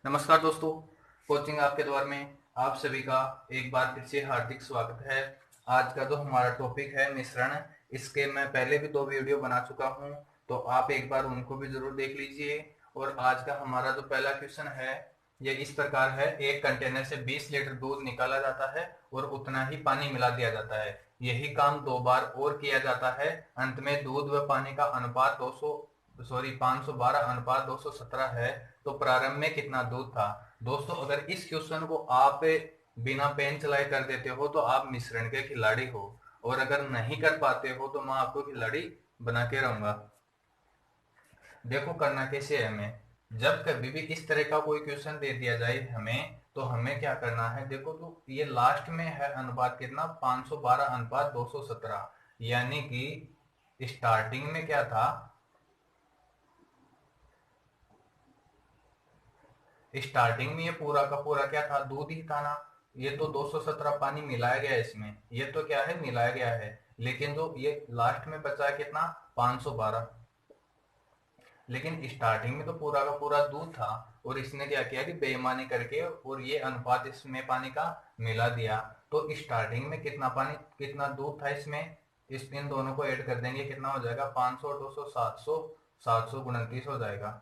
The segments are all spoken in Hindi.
नमस्कार दोस्तों, कोचिंग आपके द्वार में आप सभी का एक बार फिर से हार्दिक स्वागत है। आज का जो हमारा टॉपिक है मिश्रण, इसके मैं पहले भी 2 वीडियो बना चुका हूं, तो आप एक बार उनको भी जरूर देख लीजिए। और आज का हमारा जो पहला क्वेश्चन है ये इस प्रकार है। एक कंटेनर से 20 लीटर दूध निकाला जाता है और उतना ही पानी मिला दिया जाता है। यही काम 2 बार और किया जाता है। अंत में दूध व पानी का अनुपात 512 अनुपात 217 है। तो प्रारंभ में कितना दूध था? दोस्तों, अगर इस क्वेश्चन को आप बिना पेन चलाए कर देते हो तो आप मिश्रण के खिलाड़ी हो, और अगर नहीं कर पाते हो तो मैं आपको खिलाड़ी बना के रहूंगा। देखो करना कैसे है हमें। जब कभी भी इस तरह का कोई क्वेश्चन दे दिया जाए हमें, तो हमें क्या करना है। देखो तो ये लास्ट में है अनुपात कितना, 512 अनुपात 217। यानी कि स्टार्टिंग में क्या था, स्टार्टिंग में ये पूरा का पूरा क्या था, दूध ही था ना। ये तो 217 पानी मिलाया गया है इसमें, ये तो क्या है, मिलाया गया है। लेकिन जो ये लास्ट में बचा है कितना, 512। लेकिन स्टार्टिंग में तो पूरा का पूरा दूध था, और इसने क्या किया कि बेईमानी करके और ये अनुपात इसमें पानी का मिला दिया। तो स्टार्टिंग में कितना पानी, कितना दूध था इसमें, इस इन दोनों को ऐड कर देंगे, कितना हो जाएगा, 500 और 200 700, 729 हो जाएगा।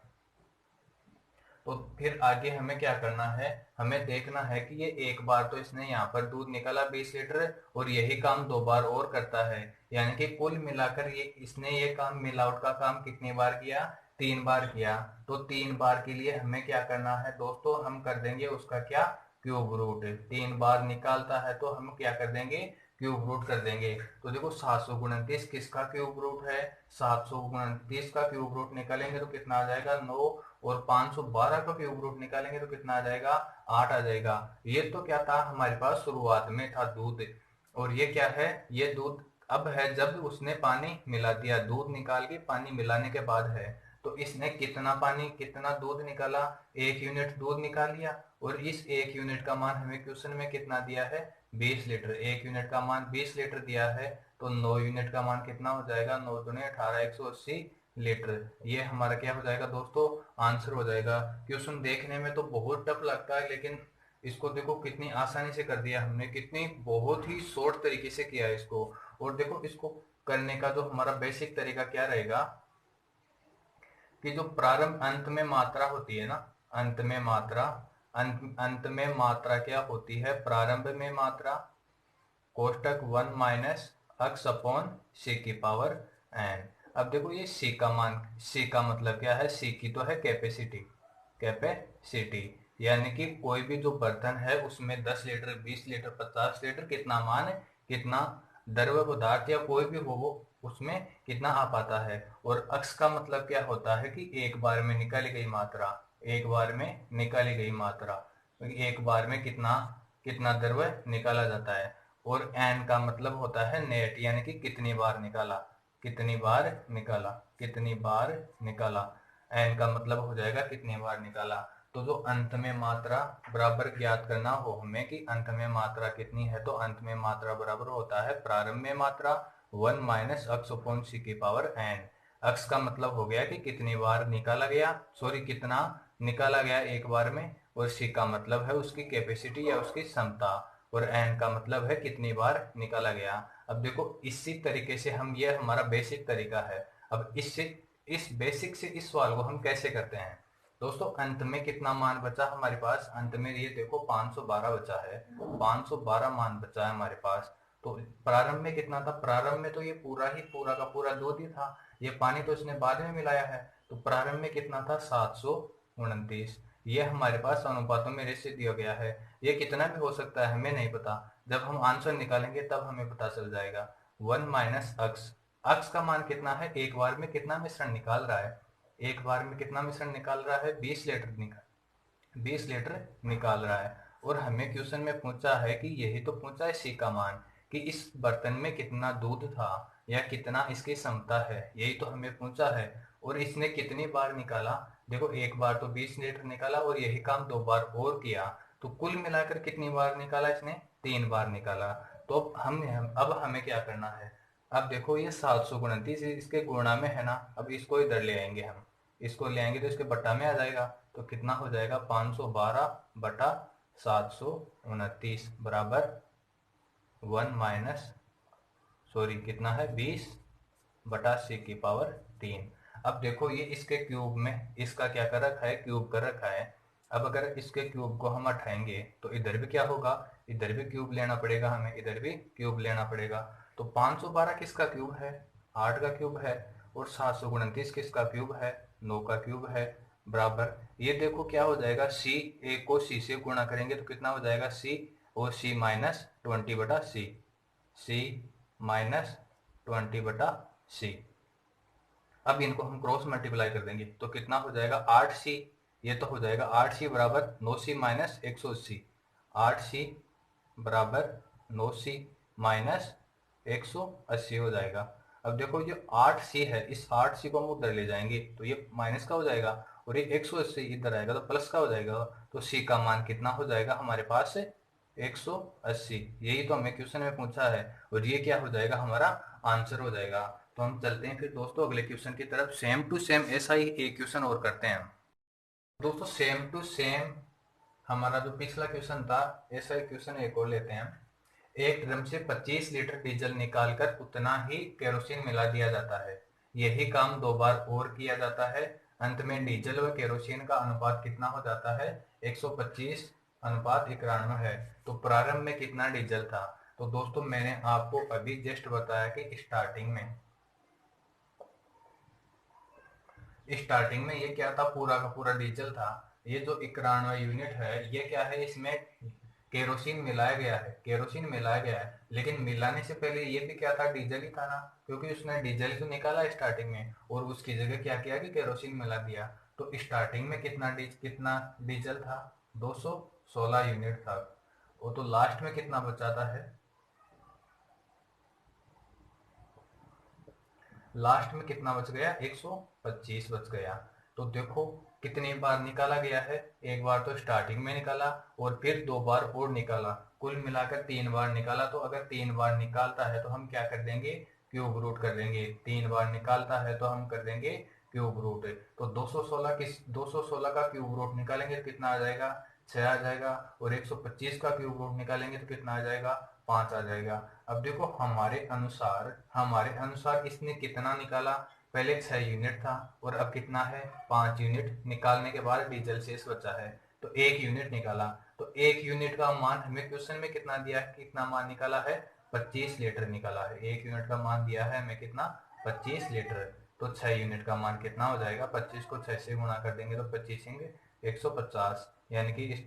तो फिर आगे हमें क्या करना है, हमें देखना है कि ये एक बार तो इसने यहाँ पर दूध निकाला 20 लीटर, और यही काम 2 बार और करता है। यानी कि कुल मिलाकर ये इसने ये काम, मिलावट का काम कितनी बार किया, 3 बार किया। तो 3 बार के लिए हमें क्या करना है दोस्तों, हम कर देंगे उसका क्या, क्यूब रूट। 3 बार निकालता है तो हम क्या कर देंगे, क्यूब रूट कर देंगे। तो देखो 729 किसका क्यूब रूट है, 729 का क्यूब रूट निकालेंगे तो कितना आ जाएगा, 9। और 512 का क्यूब रूट निकालेंगे तो कितना आ जाएगा, 8 आ जाएगा। ये तो क्या था, हमारे पास शुरुआत में था दूध। और ये क्या है, ये दूध अब है जब उसने पानी मिला दिया, दूध निकाल के पानी मिलाने के बाद है। तो इसने कितना पानी, कितना दूध निकाला, 1 यूनिट दूध निकाल लिया। और इस 1 यूनिट का मान हमें क्वेश्चन में कितना दिया है, 20 लीटर। 1 यूनिट का मान 20 लीटर दिया है, तो 9 यूनिट का मान कितना हो जाएगा, 9 दूनी 18, 180 लीटर। ये हमारा क्या हो जाएगा दोस्तों, आंसर हो जाएगा। क्वेश्चन देखने में तो बहुत टफ लगता है, लेकिन इसको देखो कितनी आसानी से कर दिया हमने, कितनी बहुत ही शॉर्ट तरीके से किया है इसको। और देखो इसको करने का जो हमारा बेसिक तरीका क्या रहेगा, कि जो प्रारंभ अंत में मात्रा होती है ना, अंत में मात्रा, अंत में मात्रा क्या होती है, प्रारंभ में मात्रा कोष्टक 1 - x/c⁻n। अब देखो ये c का मान, c का मतलब क्या है, c की तो है कैपेसिटी, कैपेसिटी। यानी कि कोई भी जो बर्तन है उसमें 10 लीटर, 20 लीटर, 50 लीटर, कितना मान, कितना द्रव्य पदार्थ या कोई भी हो वो उसमें कितना आ पाता है। और अक्स का मतलब क्या होता है कि एक बार में निकाली गई मात्रा, एक बार में निकाली गई मात्रा, एक बार में कितना, कितना द्रव्य निकाला जाता है। और एन का मतलब होता है नेट, यानी कि कितनी बार निकाला, कितनी बार निकाला, कितनी बार निकाला। एन का मतलब हो जाएगा कितनी बार निकाला। तो जो अंत में मात्रा बराबर ज्ञात करना हो हमें कि अंत में मात्रा कितनी है, तो अंत में मात्रा बराबर होता है प्रारंभ में मात्रा 1 - x/c⁻n। अक्स का मतलब हो गया कि कितनी बार निकाला गया, सॉरी कितना निकाला गया एक बार में। और सी का मतलब है उसकी कैपेसिटी या उसकी क्षमता। और एन का मतलब है कितनी बार निकाला गया। अब देखो इसी तरीके से हम, ये हमारा बेसिक तरीका है। अब इससे, इस बेसिक से इस सवाल को हम कैसे करते हैं दोस्तों। अंत में कितना मान बचा हमारे पास, अंत में ये देखो 512 बचा है, 512 मान बचा है हमारे पास। तो प्रारंभ में कितना था, प्रारंभ में तो ये पूरा ही पूरा का पूरा दूध ही था, ये पानी तो इसने बाद में मिलाया है। तो प्रारंभ में कितना था, 729। ये हमारे पास अनुपातों में रेशियो दिया गया है। ये कितना भी हो सकता है हमें नहीं पता, जब हम आंसर निकालेंगे तब हमें पता चल जाएगा। 1 - x, अक्स का मान कितना है, एक बार में कितना मिश्रण निकाल रहा है, एक बार में कितना मिश्रण निकाल रहा है, 20 लीटर निकाल, 20 लीटर निकाल रहा है। और हमें क्वेश्चन में पूछा है कि यही तो पूछा है सी का मान, कि इस बर्तन में कितना दूध था या कितना इसकी क्षमता है, यही तो हमें पूछा है। और इसने कितनी बार निकाला, देखो एक बार तो 20 लीटर निकाला और यही काम 2 बार और किया। तो कुल मिलाकर कितनी बार निकाला इसने, 3 बार निकाला। तो अब हमें क्या करना है, अब देखो ये 729 इसके गुणा में है ना, अब इसको इधर ले आएंगे हम, इसको ले आएंगे तो इसके बट्टा में आ जाएगा, तो कितना हो जाएगा 512/729 बराबर कितना है 20/c⁻3। अब देखो ये इसके क्यूब में इसका क्या कर रखा है, क्यूब कर रखा है। अब अगर इसके क्यूब को हम हटाएंगे तो इधर भी क्या होगा, इधर भी क्यूब लेना पड़ेगा हमें, इधर भी क्यूब लेना पड़ेगा। तो 512 किसका क्यूब है, 8 का क्यूब है, और 729 किसका क्यूब है, 9 का क्यूब है। बराबर ये देखो क्या हो जाएगा, सी ए को सी से गुणा करेंगे तो कितना हो जाएगा, सी और c-20/c, c-20/c। अब इनको हम क्रॉस मल्टीप्लाई कर देंगे तो कितना हो जाएगा 8c, ये तो हो जाएगा 8c बराबर 9c माइनस 180, 8c बराबर 9c माइनस 180 हो जाएगा। अब देखो ये 8c है, इस 8c को हम उधर ले जाएंगे तो ये माइनस का हो जाएगा, और ये 180 इधर आएगा तो प्लस का हो जाएगा। तो c का मान कितना हो जाएगा हमारे पास से 180। यही तो हमें क्वेश्चन में पूछा है, और ये क्या हो जाएगा हमारा आंसर हो जाएगा। तो हम चलते हैं फिर दोस्तों अगले क्वेश्चन की तरफ। सेम टू सेम ऐसा ही एक क्वेश्चन और करते हैं हम दोस्तों। सेम टू सेम हमारा जो पिछला क्वेश्चन था, ऐसा ही क्वेश्चन एक और लेते हैं। एक ड्रम से 25 लीटर डीजल निकालकर उतना ही केरोसिन मिला दिया जाता है। यही काम 2 बार और किया जाता है। अंत में डीजल व केरोसिन का अनुपात कितना हो जाता है, 125:91 है। तो प्रारंभ में कितना डीजल था। तो दोस्तों मैंने आपको अभी जस्ट बताया कि स्टार्टिंग में ये क्या था, पूरा का पूरा डीजल था। ये जो 91 यूनिट है ये क्या है, इसमें केरोसिन मिलाया गया है, केरोसिन मिलाया गया है। लेकिन मिलाने से पहले ये भी क्या था, डीजल ही था ना, क्योंकि उसने डीजल ही तो निकाला स्टार्टिंग में, और उसकी जगह क्या किया कि केरोसिन मिला दिया। तो स्टार्टिंग में कितना डीजल था, 216 यूनिट था। वो तो लास्ट में कितना बचाता है, लास्ट में कितना बच गया, 125 बच गया। तो देखो कितनी बार निकाला गया है, एक बार तो स्टार्टिंग में निकाला और फिर 2 बार और निकाला, कुल मिलाकर 3 बार निकाला। तो अगर 3 बार निकालता है तो हम क्या कर देंगे, क्यूब रूट कर देंगे। 3 बार निकालता है तो हम कर देंगे क्यूब रूट। तो 216 का क्यूब रूट निकालेंगे तो कितना आ जाएगा, 6 आ जाएगा, और 125 का क्यूब रूट निकालेंगे तो कितना आ जाएगा, 5 आ जाएगा। अब देखो हमारे अनुसार इसने कितना निकाला, पहले 6 यूनिट था और अब कितना है 5 यूनिट। निकालने के बाद डीजल शेष बचा है तो 1 यूनिट निकाला। तो 1 यूनिट का मान हमें क्वेश्चन में कितना दिया है, कितना मान निकाला है, 25 लीटर निकाला है। 1 यूनिट का मान दिया है हमें कितना, 25 लीटर। तो 6 यूनिट का मान कितना हो जाएगा, 25 को 6 से गुणा कर देंगे तो 25 150, यानी कि इस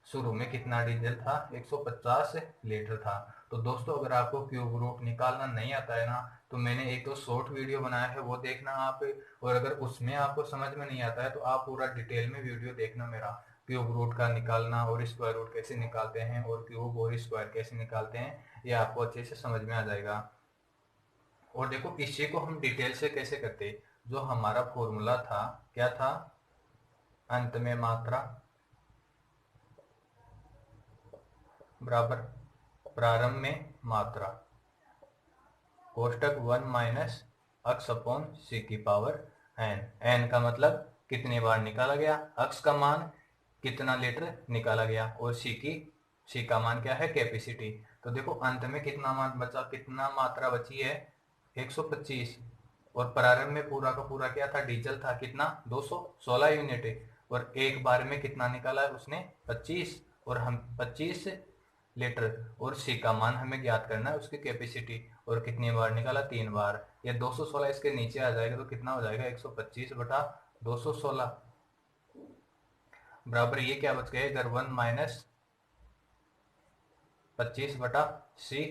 शुरू में कितना डीजल था, 150 लीटर था। तो दोस्तों अगर आपको क्यूब रूट निकालना नहीं आता है ना, तो मैंने एक तो शॉर्ट वीडियो बनाया है वो देखना आप, और अगर उसमें आपको समझ में नहीं आता है तो आप पूरा डिटेल में वीडियो देखना मेरा, क्यूब रूट का निकालना और स्क्वायर रूट कैसे निकालते हैं और क्यूब और स्क्वायर कैसे निकालते हैं, ये आपको अच्छे से समझ में आ जाएगा। और देखो इसी को हम डिटेल से कैसे करते, जो हमारा फॉर्मूला था क्या था, अंत में मात्रा बराबर प्रारंभ में मात्रा, कोष्टक 1 माइनस अक्स अपॉन सी की पावर एन। एन का मतलब कितनी बार निकाला गया, अक्स का मान कितना लीटर निकाला गया, और सी का मान क्या है, कैपेसिटी। तो देखो अंत में कितना मान बचा, कितना मात्रा बची है 125, और प्रारंभ में पूरा का पूरा क्या था, डीजल था, कितना 216 यूनिट, और एक बार में कितना निकाला है उसने 25, और हम 25 लीटर, और सी का मान हमें ज्ञात करना है उसकी कैपेसिटी, और कितनी बार निकाला, 3 बार। ये 216 इसके नीचे आ जाएगा तो कितना हो जाएगा 125/216 बराबर ये क्या बच गया इधर 1 माइनस 25/c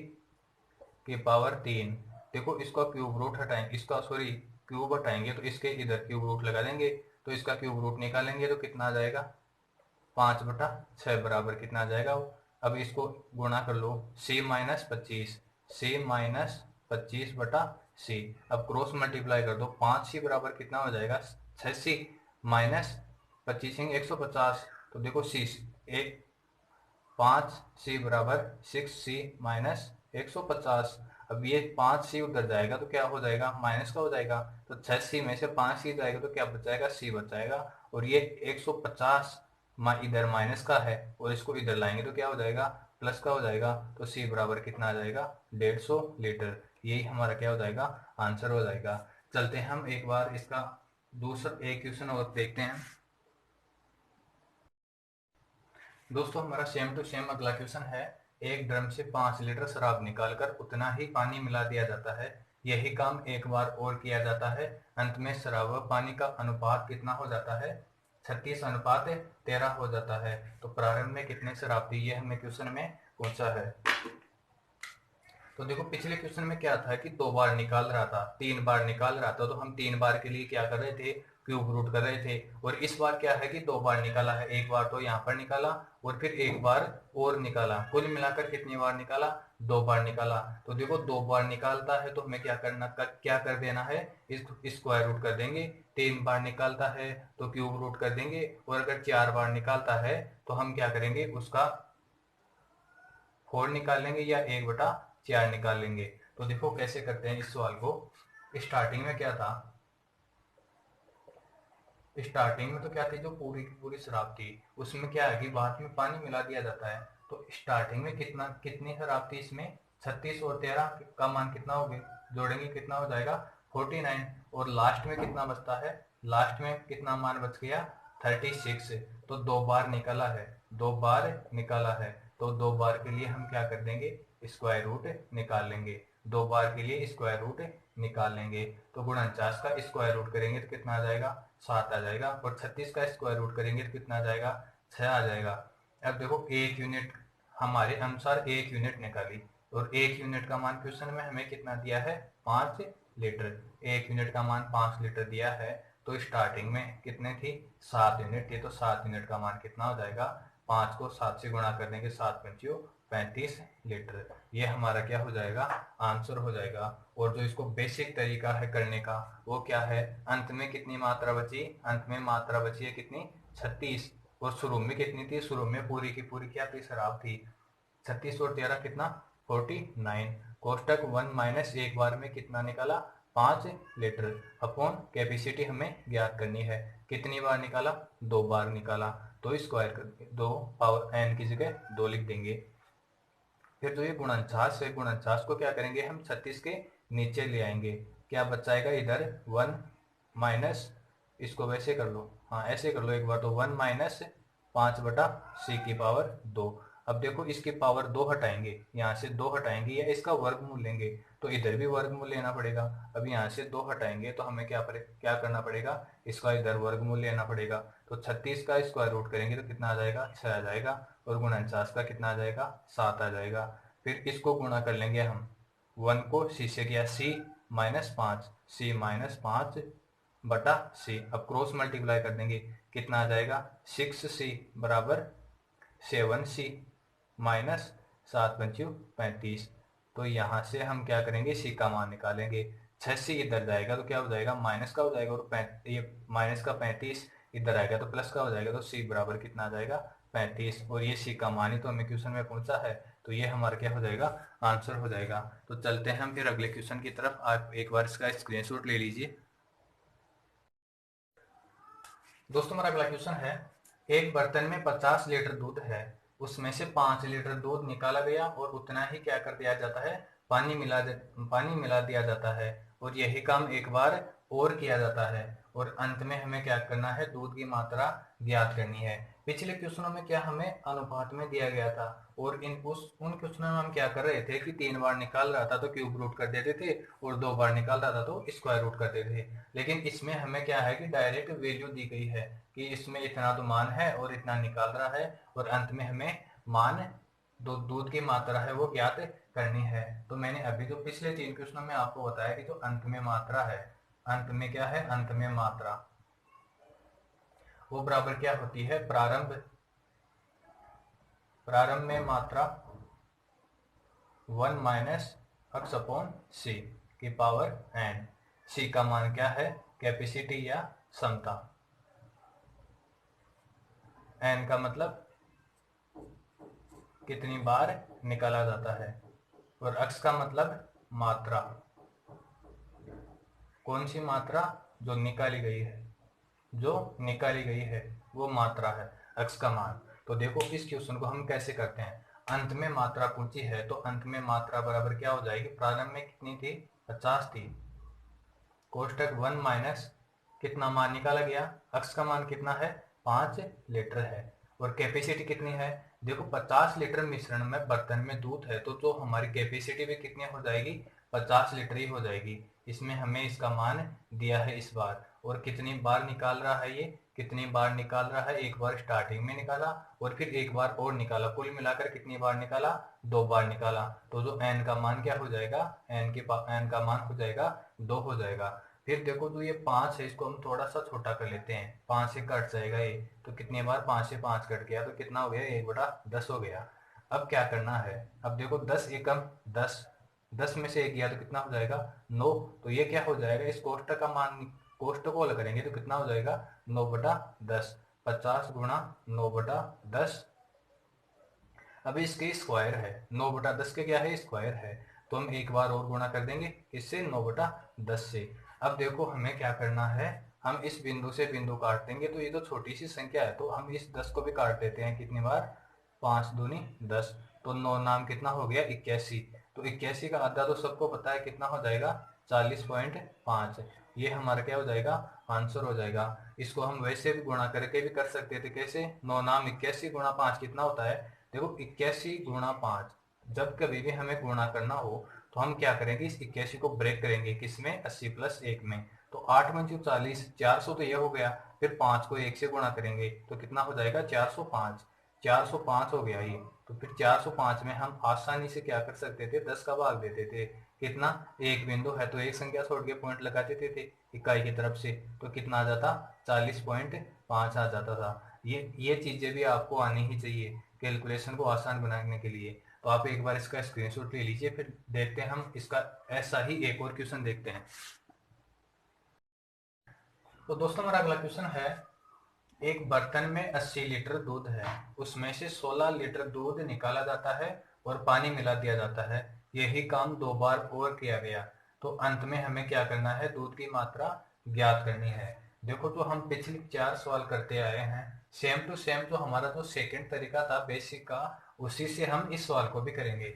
की पावर 3। देखो इसका क्यूब रूट हटाएंगे, इसका सॉरी क्यूब हटाएंगे तो इसके इधर क्यूब रूट लगा देंगे, तो इसका क्यूब रूट निकालेंगे तो कितना आ जाएगा 5/6 बराबर कितना आ जाएगा। अब इसको गुणा कर लो, c-25/c। अब क्रॉस मल्टीप्लाई कर दो, 5c बराबर कितना हो जाएगा 6c माइनस 25 150। तो देखो सी 5c बराबर 6c माइनस 150। अब ये 5c उधर जाएगा तो क्या हो जाएगा, माइनस का हो जाएगा। तो 6c में से 5c जाएगा तो क्या बच जाएगा, c बच जाएगा। और ये 150 इधर माइनस का है और इसको इधर लाएंगे तो क्या हो जाएगा, प्लस का हो जाएगा। तो c बराबर कितना आ जाएगा, 150 लीटर। यही हमारा क्या हो जाएगा, आंसर हो जाएगा। चलते हैं हम एक बार इसका दूसरा एक क्वेश्चन और देखते हैं। दोस्तों हमारा सेम टू सेम अगला क्वेश्चन है। एक ड्रम से 5 लीटर शराब निकालकर उतना ही पानी मिला दिया जाता है। यही काम एक बार और किया जाता है। अंत में शराब व पानी का अनुपात कितना हो जाता है, 36:13 हो जाता है। तो प्रारंभ में कितने शराब थी, ये हमें क्वेश्चन में पूछा है। तो देखो पिछले क्वेश्चन में क्या था कि 2 बार निकाल रहा था, 3 बार निकाल रहा था, तो हम 3 बार के लिए क्या कर रहे थे, क्यूब रूट कर रहे थे। और इस बार क्या है कि 2 बार निकाला है, एक बार तो यहाँ पर निकाला और फिर एक बार और निकाला। कुल मिलाकर कितनी बार निकाला, 2 बार निकाला। तो देखो 2 बार निकालता है तो हमें क्या करना क्या कर देना है, इस स्क्वायर रूट कर देंगे। 3 बार निकालता है तो क्यूब रूट कर देंगे। और अगर 4 बार निकालता है तो हम क्या करेंगे, उसका 4 निकाल लेंगे या 1/4 निकाल लेंगे। तो देखो कैसे करते हैं इस सवाल को। स्टार्टिंग में क्या था, स्टार्टिंग में तो क्या थी, जो पूरी की पूरी शराब थी उसमें क्या है कि बाद में पानी मिला दिया जाता है। तो स्टार्टिंग में कितनी शराब थी इसमें, 36 और 13 का मान कितना हो गया, जोड़ेंगे कितना हो जाएगा, 49। और लास्ट में कितना बचता है, लास्ट में कितना मान बच गया, 36। तो 2 बार निकाला है, 2 बार निकाला है। तो 2 बार के लिए हम क्या कर देंगे, स्क्वायर रूट निकाल लेंगे। 2 बार के लिए स्क्वायर रूट निकाल लेंगे। तो 49 का स्क्वायर रूट करेंगे तो कितना आ जाएगा, 7 आ जाएगा। और 36 का स्क्वायर रूट करेंगे तो कितना आ जाएगा, 6 आ जाएगा। अब देखो एक यूनिट, हमारे अनुसार 1 यूनिट निकाली और 1 यूनिट का मान क्वेश्चन में हमें कितना दिया है, 5 लीटर। 1 यूनिट का मान 5 लीटर दिया है। तो स्टार्टिंग में कितने थी, 7 यूनिट थी। तो 7 यूनिट का मान कितना हो जाएगा, 5 को 7 से गुणा कर देंगे, 7×5 35 लीटर। ये हमारा क्या हो जाएगा, आंसर हो जाएगा। और जो इसको बेसिक तरीका है करने का वो क्या है, अंत में कितनी मात्रा बची, अंत में मात्रा बची है कितनी, 36। और शुरू में कितनी थी, शुरू में पूरी की पूरी क्या थी, शराब थी। 36 और 13 कितना, 49। कोष्टक 1 माइनस एक बार में कितना निकाला, 5 लीटर। अपॉन कैपेसिटी हमें ज्ञात करनी है, कितनी बार निकाला, 2 बार निकाला। तो स्क्वायर करके 2 पावर n की जगह 2 लिख देंगे। फिर जो ये गुणनचास है, गुणनचास को क्या करेंगे हम, 36 के नीचे ले आएंगे। क्या बच जाएगा इधर, 1 माइनस, इसको वैसे कर लो, हाँ ऐसे कर लो एक बार, तो 1 माइनस 5/c की पावर 2। अब देखो इसकी पावर 2 हटाएंगे, यहाँ से 2 हटाएंगे या इसका वर्गमूल लेंगे तो इधर भी वर्गमूल लेना पड़ेगा। अब यहाँ से 2 हटाएंगे तो हमें क्या करना पड़ेगा, इसका इधर वर्गमूल लेना पड़ेगा। तो 36 का स्क्वायर रूट करेंगे तो कितना आ जाएगा, 6 आ जाएगा। और 49 का कितना आ जाएगा, 7 आ जाएगा। फिर इसको गुणा कर लेंगे हम, 1 को c से किया, c-5, c-5/c। अब क्रॉस मल्टीप्लाई कर देंगे, कितना आ जाएगा, 6c बराबर 7c माइनस 7×5 35। तो यहाँ से हम क्या करेंगे, c का मान निकालेंगे। 6c इधर जाएगा तो क्या हो जाएगा, माइनस का हो जाएगा। और ये माइनस का 35 इधर आएगा तो प्लस का हो जाएगा। तो c बराबर कितना आ जाएगा, 35। और ये c का मान ही तो हमें क्वेश्चन में पूछा है। तो ये हमारा क्या हो जाएगा, आंसर हो जाएगा। तो चलते हैं हम फिर अगले क्वेश्चन की तरफ। आप एक बार इसका स्क्रीनशॉट ले लीजिए। दोस्तों हमारा अगला क्वेश्चन है, एक बर्तन में 50 लीटर दूध है, उसमें से 5 लीटर दूध निकाला गया और उतना ही क्या कर दिया जाता है, पानी मिला दिया जाता है। और यही काम एक बार और किया जाता है। और अंत में हमें क्या करना है, दूध की मात्रा ज्ञात करनी है। पिछले क्वेश्चनों में क्या हमें अनुपात में दिया गया था, और उन क्वेश्चनों में हम क्या कर रहे थे कि 3 बार निकाल रहा था तो क्यूब रूट कर देते थे, और 2 बार निकाल रहा था तो स्क्वायर रूट कर देते थे। लेकिन इसमें हमें क्या है कि डायरेक्ट वैल्यू दी गई है कि इसमें इतना तो मान है और इतना निकाल रहा है। और अंत में हमें मान दूध की मात्रा है वो ज्ञात करनी है। तो मैंने अभी जो पिछले 3 क्वेश्चनों में आपको बताया कि जो अंत में मात्रा है, अंत में क्या है, अंत में मात्रा वो बराबर क्या होती है, प्रारंभ में मात्रा 1 माइनस x अपॉन सी की पावर n। सी का मान क्या है, कैपेसिटी या क्षमता। n का मतलब कितनी बार निकाला जाता है। और x का मतलब मात्रा, कौन सी मात्रा? जो निकाली गई है, जो निकाली गई है वो मात्रा है x का मान। तो देखो इस क्वेश्चन को हम कैसे करते हैं, अंत में मात्रा पूछी है तो अंत में मात्रा बराबर क्या हो जाएगी, प्रारंभ में कितनी थी, 50 थी, कोष्टक 1 माइनस कितना मान निकाला गया, x का मान कितना है, 5 लीटर है, और कैपेसिटी कितनी है, देखो 50 लीटर मिश्रण में बर्तन में दूध है, तो जो हमारी कैपेसिटी भी कितनी हो जाएगी, 50 लीटर ही हो जाएगी। इसमें हमें इसका मान दिया है इस बार, और कितनी बार निकाल रहा है, ये कितनी बार निकाल रहा है, एक बार स्टार्टिंग में निकाला और फिर एक बार और निकाला, कुल मिलाकर कितनी बार निकाला, 2 बार निकाला। तो जो n का मान क्या हो जाएगा, n का मान हो जाएगा 2 हो जाएगा। फिर देखो जो ये 5 है इसको हम थोड़ा सा छोटा कर लेते हैं, 5 से कट जाएगा ये, तो कितनी बार 5 से 5 कट गया, तो कितना हो गया, 1/10 हो गया। अब क्या करना है, अब देखो 10 एकम 10, 10 में से 1 गया तो कितना हो जाएगा, 9। तो ये क्या हो जाएगा, इस कोष्टक का मान, कोष्टक को हल करेंगे तो कितना हो जाएगा, 9/10, 50 गुणा 9/10। अब इसके स्क्वायर है, 9/10 के क्या है, स्क्वायर है, तो हम एक बार और गुणा कर देंगे इससे, 9/10 से। अब देखो हमें क्या करना है, हम इस बिंदु से बिंदु काट देंगे, तो ये तो छोटी सी संख्या है, तो हम इस 10 को भी काट देते हैं, कितनी बार, 5 दूनी 10, तो 9 नाम कितना हो गया, 81। तो 81 का आधा तो सबको पता है कितना हो जाएगा, 40.5। ये हमारा क्या हो जाएगा, आंसर हो जाएगा। इसको हम वैसे भी गुणा करके भी कर सकते थे, कैसे, 9 नाम 81 गुणा 5 कितना होता है, देखो 81 गुणा 5, जब कभी भी हमें गुणा करना हो तो हम क्या करेंगे, इस 81 को ब्रेक करेंगे, किसमें, 80 + 1 में, तो 8 पंचू 40, 400 तो ये हो गया, फिर 5 को 1 से गुणा करेंगे तो कितना हो जाएगा, 405, 405 हो गया ये। तो फिर 405 में हम आसानी से क्या कर सकते थे, 10 का भाग देते थे, कितना, एक बिंदु है तो एक संख्या छोड़ के पॉइंट लगा देते थे इकाई की तरफ से, तो कितना आ जाता, 40.5 आ जाता था। ये चीजें भी आपको आनी ही चाहिए कैलकुलेशन को आसान बनाने के लिए। तो आप एक बार इसका स्क्रीनशॉट ले लीजिए, फिर देखते हैं हम इसका ऐसा ही एक और क्वेश्चन देखते हैं। तो दोस्तों हमारा अगला क्वेश्चन है, एक बर्तन में 80 लीटर दूध है, उसमें से 16 लीटर दूध निकाला जाता है और पानी मिला दिया जाता है, यही काम 2 बार और किया गया, तो अंत में हमें क्या करना है, दूध की मात्रा ज्ञात करनी है। देखो तो हम पिछले 4 सवाल करते आए हैं, सेम टू सेम जो हमारा जो सेकंड तरीका था बेसिक का, उसी से हम इस सवाल को भी करेंगे।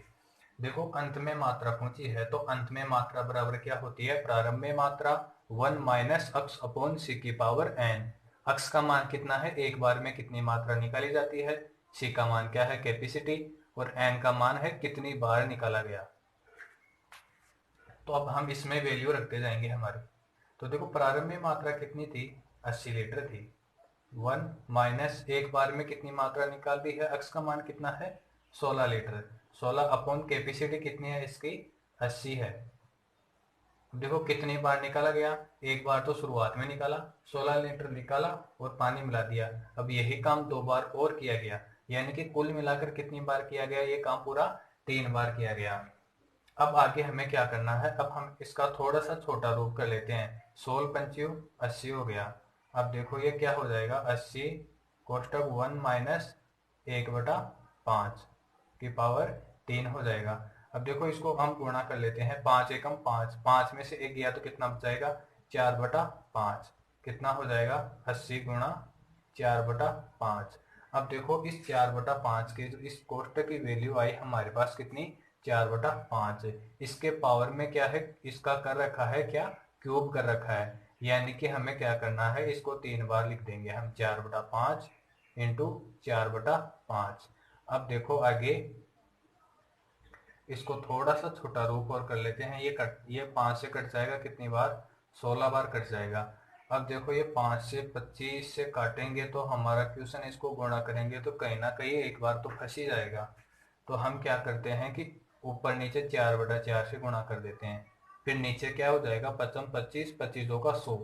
देखो अंत में मात्रा पूछी है तो अंत में मात्रा बराबर क्या होती है, प्रारंभ में मात्रा 1 माइनस x/c⁴n। x का मान कितना है, एक बार में कितनी मात्रा निकाली जाती है, c का मान क्या है, कैपेसिटी, और n का मान है कितनी बार निकाला गया। तो अब हम इसमें वैल्यू रखते जाएंगे हमारी। तो देखो प्रारंभ में मात्रा कितनी थी, 80 लीटर थी, 1 माइनस एक बार में कितनी मात्रा निकाल दी है, x का मान कितना है, 16 लीटर, 16 अपॉन कैपेसिटी कितनी है इसकी, 80 है। देखो कितनी बार निकाला गया, एक बार तो शुरुआत में निकाला, 16 लीटर निकाला और पानी मिला दिया। अब यही काम 2 बार और किया गया, यानी कि कुल मिलाकर कितनी बार किया गया, ये काम पूरा 3 बार किया गया। अब आगे हमें क्या करना है, अब हम इसका थोड़ा सा छोटा रूप कर लेते हैं, 16 पंचू 80 हो गया। अब देखो ये क्या हो जाएगा, 80 कोष्टक 1 माइनस 1/5 की पावर 3 हो जाएगा। अब देखो इसको हम गुणा कर लेते हैं, 5 एकम 5, 5 में से 1 गया तो कितना बचाएगा, 4/5, कितना हो जाएगा, 80 गुणा 4/5। अब देखो इस 4/5 के जो इस कोष्टक की वैल्यू आई हमारे पास कितनी, 4/5। इसके पावर में क्या है, इसका कर रखा है क्या, क्यूब कर रखा है, यानी कि हमें क्या करना है, इसको 3 बार लिख देंगे हम, 4/5 इंटू 4/5। अब देखो आगे इसको थोड़ा सा छोटा रूप और कर लेते हैं, ये 5 से कट जाएगा कितनी बार, 16 बार कट जाएगा। अब देखो ये 5 से 25 से काटेंगे तो हमारा क्वेश्चन, इसको गुणा करेंगे तो कहीं ना कहीं एक बार तो फंस ही जाएगा। तो हम क्या करते हैं कि ऊपर नीचे 4/4 से गुणा कर देते हैं, फिर नीचे क्या हो जाएगा, 55 25, 25 दो का 100,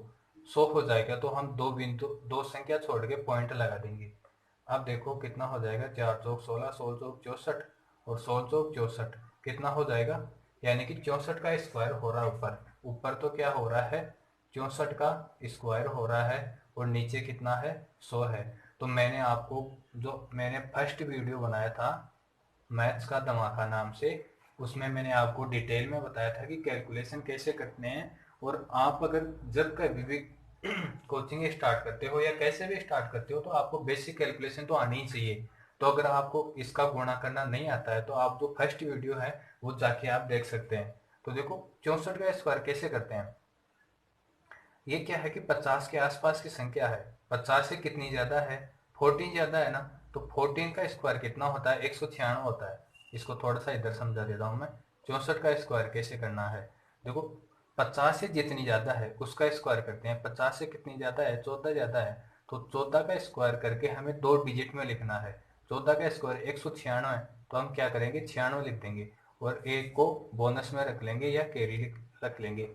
100 हो जाएगा, तो हम दो संख्या छोड़ के पॉइंट लगा देंगे। अब देखो कितना हो जाएगा, 4 चौक 16, 16 चौक 64 और 16 चौक 64 कितना हो जाएगा, यानी कि 64 का स्क्वायर हो रहा है ऊपर, ऊपर तो क्या हो रहा है, 64 का स्क्वायर हो रहा है, और नीचे कितना है, 100 है। तो मैंने आपको जो मैंने फर्स्ट वीडियो बनाया था मैथ्स का धमाका नाम से, उसमें मैंने आपको डिटेल में बताया था कि कैलकुलेशन कैसे करते हैं। और आप अगर जब कभी भी कोचिंग स्टार्ट करते हो या कैसे भी स्टार्ट करते हो तो आपको बेसिक कैलकुलेशन तो आनी ही चाहिए। तो अगर आपको इसका गुणा करना नहीं आता है तो आप जो फर्स्ट वीडियो है वो जाके आप देख सकते हैं। तो देखो 64 का स्क्वायर कैसे करते हैं। ये क्या है कि 50 के आसपास की संख्या है, 50 से कितनी ज्यादा है, 14 ज्यादा है ना। तो 14 का स्क्वायर कितना होता है, 196 होता है। इसको थोड़ा सा इधर समझा देता हूँ मैं। 64 का स्क्वायर कैसे करना है, देखो 50 से जितनी ज्यादा है उसका स्क्वायर करते हैं। 50 से कितनी ज्यादा है, 14 ज्यादा है। तो 14 का स्क्वायर करके हमें 2 डिजिट में लिखना है। 14 का स्क्वायर 196 है, तो हम क्या करेंगे 96 लिख देंगे और एक को बोनस में रख लेंगे या कैरी रख लेंगे।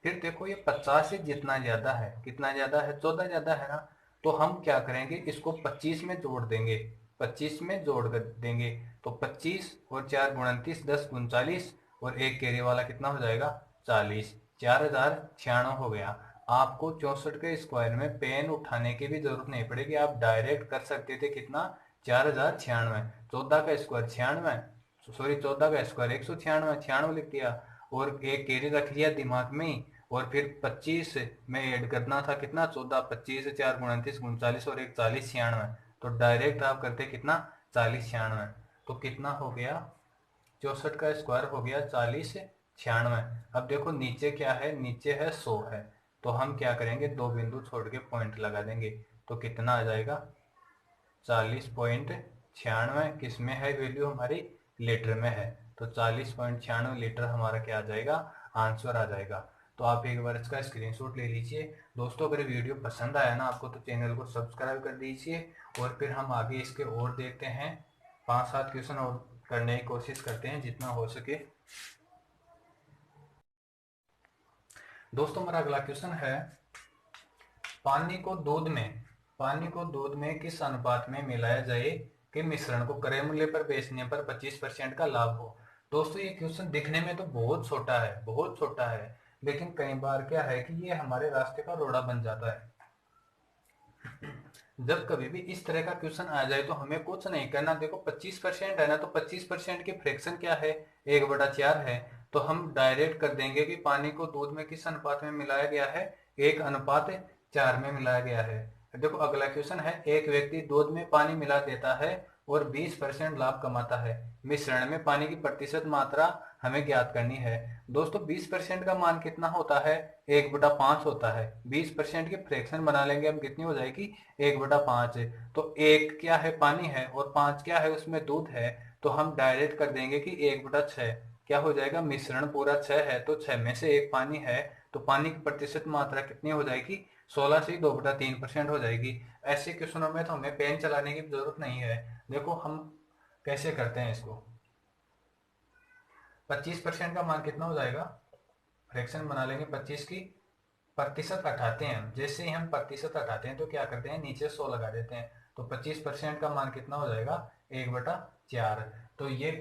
फिर देखो ये 50 से जितना ज्यादा है, कितना ज्यादा है, 14 ज्यादा है ना। तो हम क्या करेंगे इसको 25 में जोड़ देंगे, 25 में जोड़ कर देंगे। तो 25 और 4 × 29 10 × 39 और एक केरी वाला कितना हो जाएगा 40, 4096 हो गया। आपको 64 के स्क्वायर में पेन उठाने की भी जरूरत नहीं पड़ेगी, आप डायरेक्ट कर सकते थे कितना 4096। 14 का स्क्वायर 96, सॉरी 14 का स्क्वायर 196, 96 लिख दिया और एक कैरी रख लिया दिमाग में ही। और फिर 25 में ऐड करना था कितना 14, 25 4 × 29 39 और एक 40 96। तो डायरेक्ट आप करते कितना 40 96। तो कितना हो गया 64 का स्क्वायर हो गया 40 96। अब देखो नीचे क्या है, नीचे है 100 है। तो हम क्या करेंगे 2 बिंदु छोड़ के पॉइंट लगा देंगे। तो कितना आ जाएगा 40.96 किस में है वैल्यू हमारी, लीटर में है। तो 40.96 लीटर हमारा क्या आ जाएगा, आंसर आ जाएगा। तो आप एक बार इसका स्क्रीनशॉट ले लीजिए। दोस्तों अगर वीडियो पसंद आया ना आपको तो चैनल को सब्सक्राइब कर दीजिए। और फिर हम आगे इसके और देखते हैं, 5-7 क्वेश्चन और करने की कोशिश करते हैं जितना हो सके। दोस्तों हमारा अगला क्वेश्चन है, पानी को दूध में किस अनुपात में मिलाया जाए कि मिश्रण को क्रय मूल्य पर बेचने पर 25% का लाभ हो। दोस्तों ये क्वेश्चन दिखने में तो बहुत छोटा है, बहुत छोटा है, लेकिन कई बार क्या है कि ये हमारे रास्ते का रोड़ा बन जाता है। जब कभी भी इस तरह का क्वेश्चन आ जाए तो हमें कुछ नहीं करना। देखो 25% है ना, तो 25% के फ्रैक्शन क्या है, 1/4 है। तो हम डायरेक्ट कर देंगे कि पानी को दूध में किस अनुपात में मिलाया गया है, 1/4 में मिलाया गया है। देखो अगला क्वेश्चन है, एक व्यक्ति दूध में पानी मिला देता है और 20% लाभ कमाता है। मिश्रण में पानी की प्रतिशत मात्रा हमें ज्ञात करनी है। दोस्तों 20% का मान कितना होता है, 1/5 होता है। 20% की फ्रैक्शन बना लेंगे हम, कितनी हो जाएगी 1/5 है। तो एक क्या है पानी है और 5 क्या है उसमें दूध है। तो हम डायरेक्ट कर देंगे कि 1/6 क्या हो जाएगा, मिश्रण पूरा 6 है तो 6 में से एक पानी है। तो पानी की प्रतिशत मात्रा कितनी हो जाएगी, 16 से 2/3% हो जाएगी। ऐसे क्वेश्चनों में तो हमें पेन चलाने की जरूरत नहीं है। देखो हम कैसे करते हैं इसको, 25% का मान कितना हो जाएगा, फ्रैक्शन बना लेंगे 25 की प्रतिशत हटाते हैं। जैसे ही हम प्रतिशत हटाते हैं तो क्या करते हैं नीचे 100 लगा देते हैं। तो 25% का मान कितना हो जाएगा 1/4। तो ये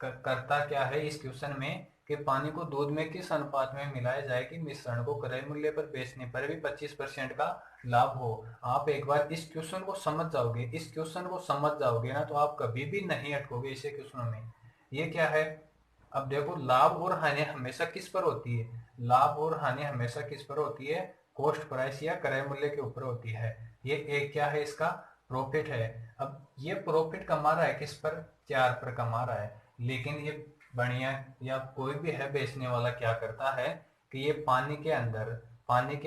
करता क्या है इस क्वेश्चन में कि पानी को दूध में किस अनुपात में मिलाया जाए कि मिश्रण को क्रय मूल्य पर बेचने पर भी 25% का लाभ हो। आप एक बार इस क्वेश्चन को समझ जाओगे, इस क्वेश्चन को समझ जाओगे ना तो आप कभी भी नहीं अटकोगे ऐसे क्वेश्चनों में। ये क्या है, अब देखो लाभ और हानि हमेशा किस पर होती है, लाभ और हानि हमेशा किस पर होती है, कॉस्ट प्राइस या क्रय मूल्य के ऊपर होती है। ये एक क्या है इसका प्रॉफिट है। अब ये प्रॉफिट कमा रहा है किस पर, 4 पर कमा रहा है। लेकिन ये बढ़िया या कोई भी है बेचने वाला क्या करता है कि ये पानी के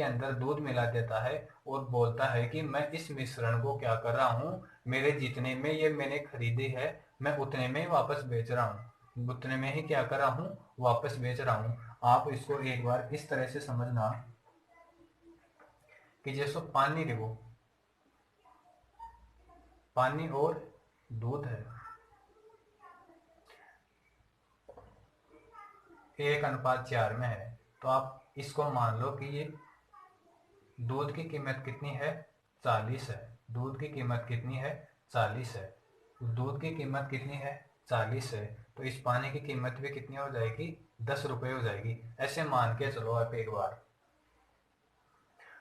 अंदर दूध मिला देता है और बोलता है कि मैं इस मिश्रण को क्या कर रहा हूँ, मेरे जितने में ये मैंने खरीदे है मैं उतने में ही वापस बेच रहा हूँ, उतने में ही क्या कर रहा हूँ वापस बेच रहा हूँ। आप इसको एक बार इस तरह से समझना कि जैसे पानी देखो, पानी और दूध है, 1/4 में है। तो आप इसको मान लो कि ये दूध की कीमत कितनी है 40 है, दूध की कीमत कितनी है 40 है, दूध की कीमत कितनी है 40 है। तो इस पानी की कीमत भी कितनी हो जाएगी 10 रुपए हो जाएगी। ऐसे मान के चलो आप एक बार।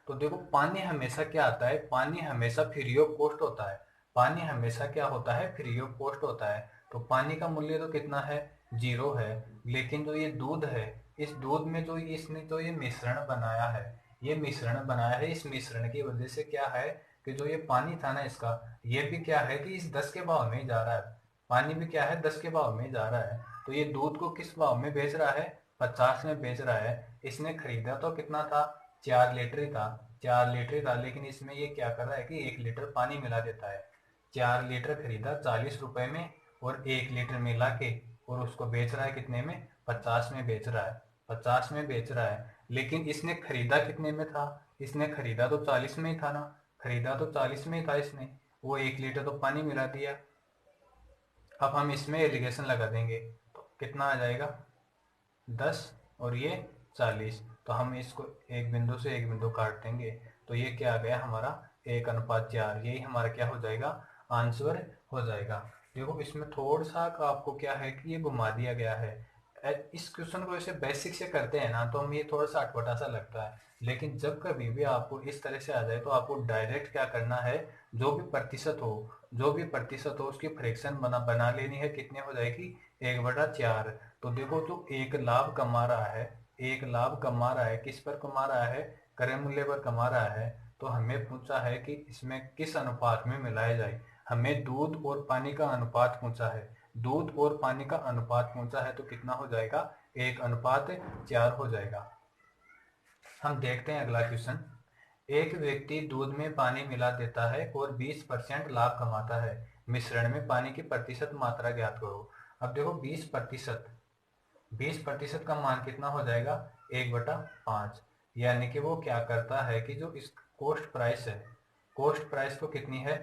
तो देखो पानी हमेशा क्या आता है, पानी हमेशा फ्री ऑफ कॉस्ट होता है। पानी हमेशा क्या होता है, फ्री ऑफ कॉस्ट होता है। तो पानी का मूल्य तो कितना है जीरो है। लेकिन जो ये दूध है, इस दूध में जो इसने जो ये मिश्रण बनाया है, ये मिश्रण बनाया है, इस मिश्रण की वजह से क्या है कि जो ये पानी था ना इसका, ये भी क्या है कि इस 10 के भाव में ही जा रहा है। पानी भी क्या है 10 के भाव में ही जा रहा है। तो ये दूध को किस भाव में बेच रहा है, 50 में बेच रहा है। इसने खरीदा तो कितना था, 4 लीटर ही था, 4 लीटर ही था। लेकिन इसमें ये क्या कर रहा है कि 1 लीटर पानी मिला देता है। 4 लीटर खरीदा 40 रुपए में, और 1 लीटर मिला के और उसको बेच रहा है कितने में, 50 में बेच रहा है। 50 में बेच रहा है। लेकिन इसने खरीदा कितने में था, इसने खरीदा तो 40 में ही था ना, खरीदा तो 40 में ही था इसने। वो 1 लीटर तो पानी मिला दिया। अब हम इसमें इरिगेशन लगा देंगे तो कितना आ जाएगा, 10 और ये 40। तो हम इसको एक बिंदु से एक बिंदु काट देंगे। तो ये क्या आ गया हमारा, 1:4। यही हमारा क्या हो जाएगा, आंसर हो जाएगा। देखो इसमें थोड़ा सा आपको क्या है कि ये घुमा दिया गया है। इस क्वेश्चन को ऐसे बेसिक से करते हैं ना तो हम ये थोड़ा सा अटपटा सा लगता है। लेकिन जब कभी भी आपको इस तरह से आ जाए तो आपको डायरेक्ट क्या करना है, जो भी प्रतिशत हो, जो भी प्रतिशत हो उसकी फ्रैक्शन बना बना लेनी है। कितने हो जाएगी, 1/4। तो देखो जो एक लाभ कमा रहा है, एक लाभ कमा रहा है, किस पर कमा रहा है, क्रय मूल्य पर कमा रहा है। तो हमें पूछा है कि इसमें किस अनुपात में मिलाया जाए। हमें दूध और पानी का अनुपात पूछा है, दूध और पानी का अनुपात पूछा है। तो कितना हो जाएगा, 1:4 हो जाएगा। हम देखते हैं अगला क्वेश्चन। एक व्यक्ति दूध में पानी मिला देता है और 20% लाभ कमाता है। मिश्रण में पानी की प्रतिशत मात्रा ज्ञात करो। अब देखो 20%, 20% का मान कितना हो जाएगा, 1/5। यानी कि वो क्या करता है कि जो इस कॉस्ट प्राइस है, कॉस्ट प्राइस तो कितनी है,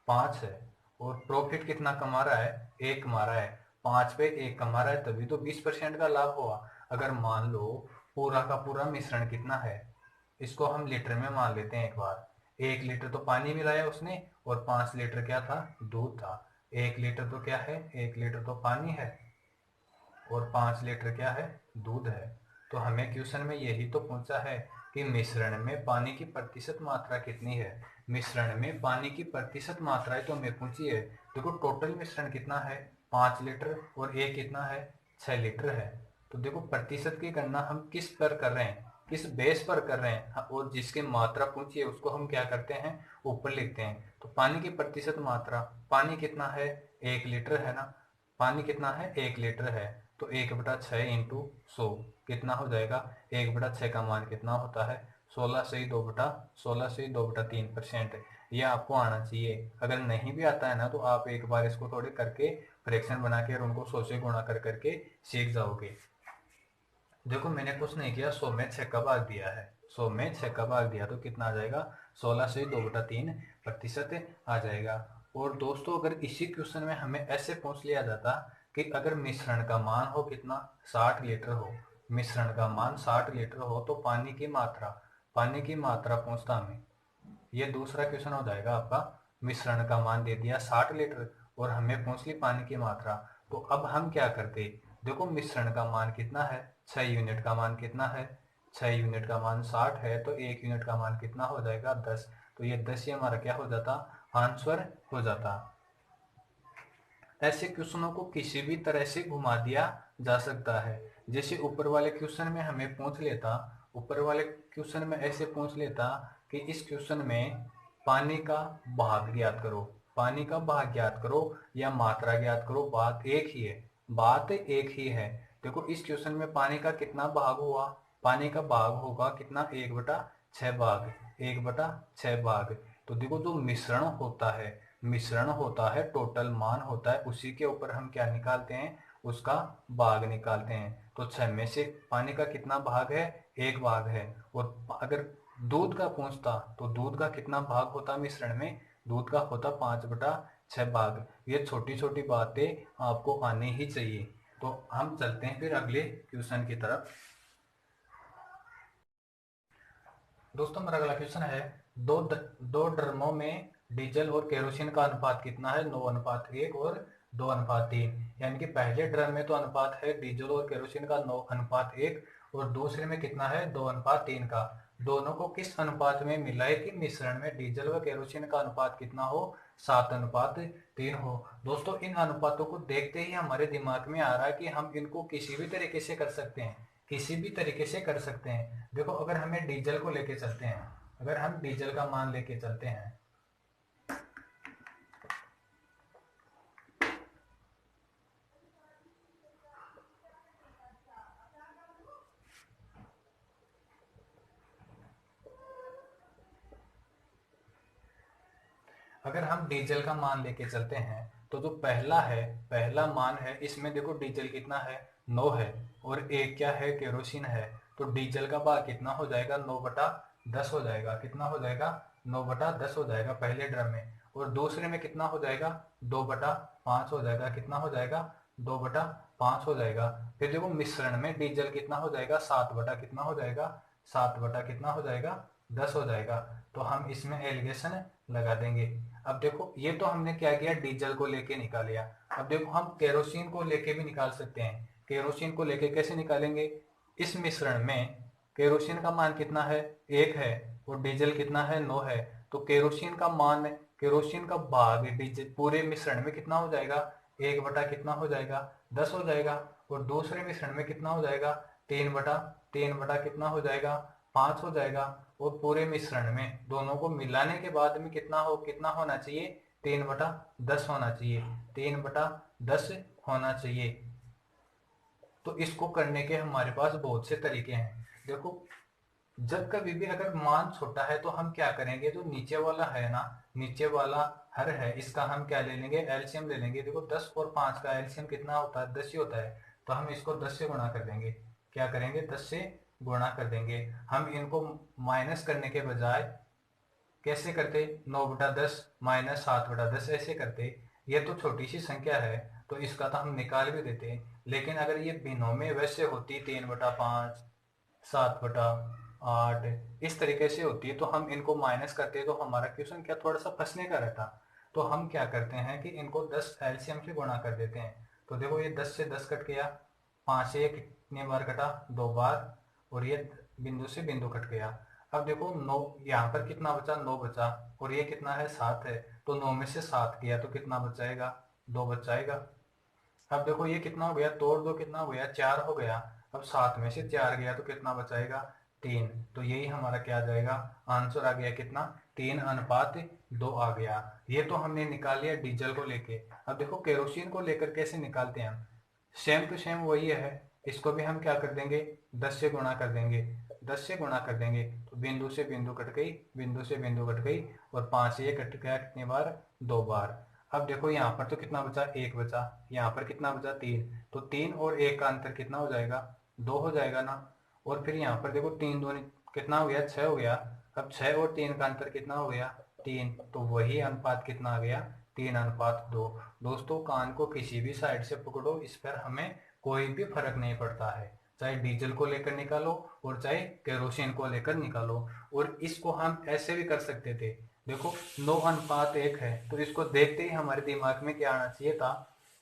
5 है। और प्रॉफिट कितना कमा रहा है, 1 कमा रहा है। 5 पे 1 कमा रहा है तभी तो 20% का लाभ हुआ। अगर मान लो पूरा का पूरा मिश्रण कितना है, इसको हम लीटर में मान लेते हैं एक बार। 1 लीटर तो पानी मिलाया उसने, और 5 लीटर क्या था, दूध था। 1 लीटर तो क्या है, 1 लीटर तो पानी है, और 5 लीटर क्या है, दूध है। तो हमें क्वेश्चन में यही तो पूछा है कि मिश्रण में पानी की प्रतिशत मात्रा कितनी है। मिश्रण में पानी की प्रतिशत मात्राएं तो हमें पूछी है। देखो टोटल मिश्रण कितना है, 5 लीटर, और एक कितना है, 6 लीटर है। तो देखो प्रतिशत की गणना हम किस पर कर रहे हैं, किस बेस पर कर रहे हैं, और जिसकी मात्रा पूछी है उसको हम क्या करते हैं, ऊपर लिखते हैं। तो पानी की प्रतिशत मात्रा, पानी कितना है, 1 लीटर है ना, पानी कितना है, 1 लीटर है। तो 1/6 इंटू 100 कितना हो जाएगा, 1/6 का मान कितना होता है, 16 से 2/3%। यह आपको आना चाहिए। अगर नहीं भी आता है ना तो आप एक बार इसको थोड़े करके फ्रैक्शन बना के और उनको 100 से गुणा कर करके सीख जाओगे। देखो मैंने कुछ नहीं किया, 100 में 6 का भाग दिया है, 100 में 6 का भाग दिया तो कितना आ जाएगा, 16 से 2/3% आ जाएगा। और दोस्तों अगर इसी क्वेश्चन में हमें ऐसे पूछ लिया जाता कि अगर मिश्रण का मान हो कितना, 60 लीटर हो, मिश्रण का मान 60 लीटर हो तो पानी की मात्रा, पानी की मात्रा पूछता हमें। ये दूसरा क्वेश्चन हो जाएगा आपका। मिश्रण का मान दे दिया 60 लीटर और हमें पूछ ली पानी की मात्रा। तो अब हम क्या करते, देखो मिश्रण का मान कितना है, 6 यूनिट का मान कितना है, 6 यूनिट का मान 60 है, तो 1 यूनिट का मान कितना हो जाएगा, 10। तो ये 10 ही हमारा क्या हो जाता, आंसर हो जाता। ऐसे क्वेश्चनों को किसी भी तरह से घुमा दिया जा सकता है। जैसे ऊपर वाले क्वेश्चन में हमें पूछ लेता, ऊपर वाले क्वेश्चन में ऐसे पूछ लेता कि इस क्वेश्चन में पानी का भाग ज्ञात करो, पानी का भाग ज्ञात करो या मात्रा ज्ञात करो, बात एक ही है, बात एक ही है। देखो इस क्वेश्चन में पानी का कितना भाग हुआ, पानी का भाग होगा कितना, 1/6 भाग, 1/6 भाग। तो देखो जो मिश्रण होता है, मिश्रण होता है, टोटल मान होता है, उसी के ऊपर हम क्या निकालते हैं, उसका भाग निकालते हैं। तो 6 में से पानी का कितना भाग है, 1 भाग है। और अगर दूध का पूछता तो दूध का कितना भाग होता मिश्रण में, दूध का होता 5/6 भाग। ये छोटी छोटी बातें आपको आनी ही चाहिए। तो हम चलते हैं फिर अगले क्वेश्चन की तरफ। दोस्तों मेरा अगला क्वेश्चन है, दो ड्रमों में डीजल और केरोसिन का अनुपात कितना है, 9:1 और 2:3। यानी कि पहले ड्रम में तो अनुपात है डीजल और केरोसिन का 9:1, और दूसरे में कितना है, 2:3 का। दोनों को किस अनुपात में मिलाए कि मिश्रण में डीजल व केरोसिन का अनुपात कितना हो, 7:3 हो। दोस्तों इन अनुपातों को देखते ही हमारे दिमाग में आ रहा है कि हम इनको किसी भी तरीके से कर सकते हैं, किसी भी तरीके से कर सकते हैं। देखो अगर हमें डीजल को लेके चलते हैं, अगर हम डीजल का मान लेके चलते हैं, अगर हम डीजल का मान लेके चलते हैं तो जो पहला मान है, इसमें देखो डीजल कितना है, 9 है, और एक क्या है, केरोसिन है। तो डीजल का भाग कितना हो जाएगा, 9/10 हो जाएगा। कितना हो जाएगा, 9/10 हो जाएगा पहले ड्रम में। और दूसरे में कितना हो जाएगा, 2/5 हो जाएगा। कितना हो जाएगा, 2/5 हो जाएगा। फिर देखो मिश्रण में डीजल कितना हो जाएगा, 7 बटा कितना हो जाएगा, 7 बटा कितना हो जाएगा, 10 हो जाएगा। तो हम इसमें एलिगेशन लगा देंगे। अब देखो ये तो हमने क्या किया, डीजल को लेके निकाल लिया। अब देखो हम केरोसिन को लेके भी निकाल सकते हैं। केरोसिन को लेके कैसे निकालेंगे, इस मिश्रण में केरोसिन का मान कितना है, 1 है, और डीजल कितना है, 9 है। तो केरोसिन का मान, केरोसिन का भाग डीजल पूरे मिश्रण में कितना हो जाएगा, 1 बटा कितना हो जाएगा, 10 हो जाएगा। और दूसरे मिश्रण में कितना हो जाएगा, 3 बटा कितना हो जाएगा, 5 हो जाएगा। और पूरे मिश्रण में दोनों को मिलाने के बाद में कितना होना चाहिए, 3/10 होना चाहिए, 3/10 होना चाहिए। तो इसको करने के हमारे पास बहुत से तरीके हैं। देखो जब कभी भी अगर मान छोटा है तो हम क्या करेंगे, जो नीचे वाला है ना, नीचे वाला हर है, इसका हम क्या ले लेंगे, एलसीएम ले लेंगे। देखो 10 और 5 का एलसीएम कितना होता है, 10 ही होता है। तो हम इसको 10 से गुणा कर देंगे। क्या करेंगे, 10 से गुणा कर देंगे। हम इनको माइनस करने के बजाय कैसे करते, 9/10 माइनस 7/10 ऐसे करते। ये तो छोटी सी संख्या है तो इसका तो हम निकाल भी देते। लेकिन अगर ये बिनों में वैसे होती, 3/5, 7/8, इस तरीके से होती है, तो हम इनको माइनस करते तो हमारा क्वेश्चन क्या थोड़ा सा फंसने का रहता। तो हम क्या करते हैं कि इनको 10 एलसीएम से गुणा कर देते हैं। तो देखो ये 10 से 10 कट गया, 5 से कितने बार कटा, 2 बार, और ये बिंदु से बिंदु कट गया। अब देखो 9, यहाँ पर कितना बचा, 9 बचा, और ये कितना है, 7 है। तो 9 में से 7 गया तो कितना बचाएगा, 2 बचाएगा। अब देखो ये कितना हो गया, तोड़ दो, कितना हो गया, 4 हो गया। अब 7 में से 4 गया तो कितना बचाएगा, 3। तो यही हमारा क्या आ जाएगा, आंसर आ गया कितना, 3:2 आ गया। ये तो हमने निकाल लिया डीजल को लेके। अब देखो केरोसिन को लेकर कैसे निकालते हैं हम, सेम टू सेम वही है। इसको भी हम क्या कर देंगे, 10 से गुणा कर देंगे। 10 से गुणा कर देंगे तो बिंदु से बिंदु कट गई, बिंदु से बिंदु कट गई, और 5 से ये कट गया कितनी बार, 2 बार। अब देखो यहाँ पर तो कितना बचा, 1 बचा, यहाँ पर कितना बचा, 3। तो 3 और 1 का अंतर कितना हो जाएगा, 2 हो जाएगा ना। और फिर यहाँ पर देखो 3 दूनी कितना हो गया, 6 हो गया। अब 6 और 3 का अंतर कितना हो गया, 3। तो वही अनुपात कितना आ गया, 3:2। दोस्तों कान को किसी भी साइड से पकड़ो, इस पर हमें कोई भी फर्क नहीं पड़ता है, चाहे डीजल को लेकर निकालो और चाहे केरोसिन को लेकर निकालो। और इसको हम ऐसे भी कर सकते थे, देखो 9:1 है, तो इसको देखते ही हमारे दिमाग में क्या आना चाहिए था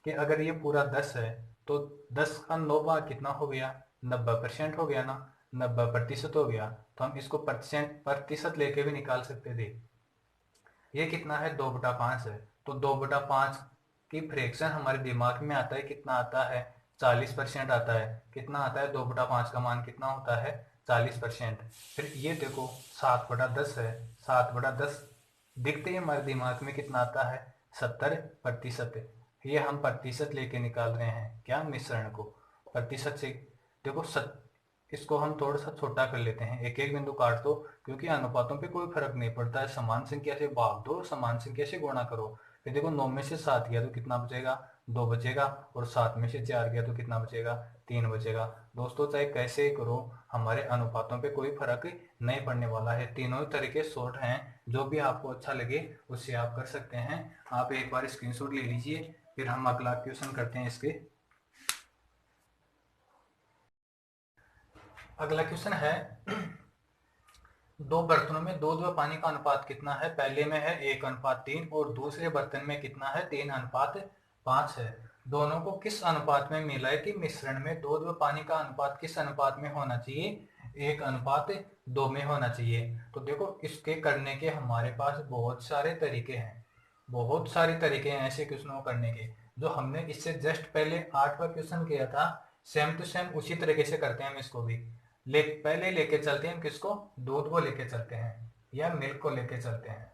कि अगर ये पूरा 10 है तो 10 का 9 भाग कितना हो गया, 90% हो गया ना, 90% हो गया। तो हम इसको प्रतिशत लेके भी निकाल सकते थे। ये कितना है, 2/5 है। तो 2/5 की फ्रैक्शन हमारे दिमाग में आता है, कितना आता है, 40% आता है। कितना आता है, 2/5 का मान कितना होता है, 40%। फिर ये देखो 7/10 है, 7/10 दिखते ही हमारे दिमाग में कितना आता है, 70%। ये हम प्रतिशत लेके निकाल रहे हैं, क्या, मिश्रण को प्रतिशत से। देखो इसको हम थोड़ा सा छोटा कर लेते हैं, एक एक बिंदु काट दो, क्योंकि अनुपातों पे कोई फर्क नहीं पड़ता है। समान संख्या से भाग दो, समान संख्या से गुणा करो। फिर देखो 9 में से 7 गया तो कितना बचेगा, 2 बचेगा। और 7 में से 4 गया तो कितना बचेगा, 3 बचेगा। दोस्तों चाहे कैसे ही करो, हमारे अनुपातों पे कोई फर्क नहीं पड़ने वाला है। तीनों तरीके शॉर्ट हैं, जो भी आपको अच्छा लगे उससे आप कर सकते हैं। आप एक बार स्क्रीनशॉट ले लीजिए, फिर हम अगला क्वेश्चन करते हैं इसके। अगला क्वेश्चन है, दो बर्तनों में दूध व पानी का अनुपात कितना है। पहले में है 1:3 और दूसरे बर्तन में कितना है, 3:5 है। दोनों को किस अनुपात में मिलाए कि मिश्रण में दूध व पानी का अनुपात किस अनुपात में होना चाहिए, 1:2 में होना चाहिए। तो देखो इसके करने के हमारे पास बहुत सारे तरीके हैं। बहुत सारे तरीके हैं ऐसे क्वेश्चनों को करने के। जो हमने इससे जस्ट पहले 8वां क्वेश्चन किया था, सेम टू सेम उसी तरीके से करते हैं हम इसको भी। पहले लेके चलते हैं किसको, दूध को लेके चलते हैं या मिल्क को लेके चलते हैं।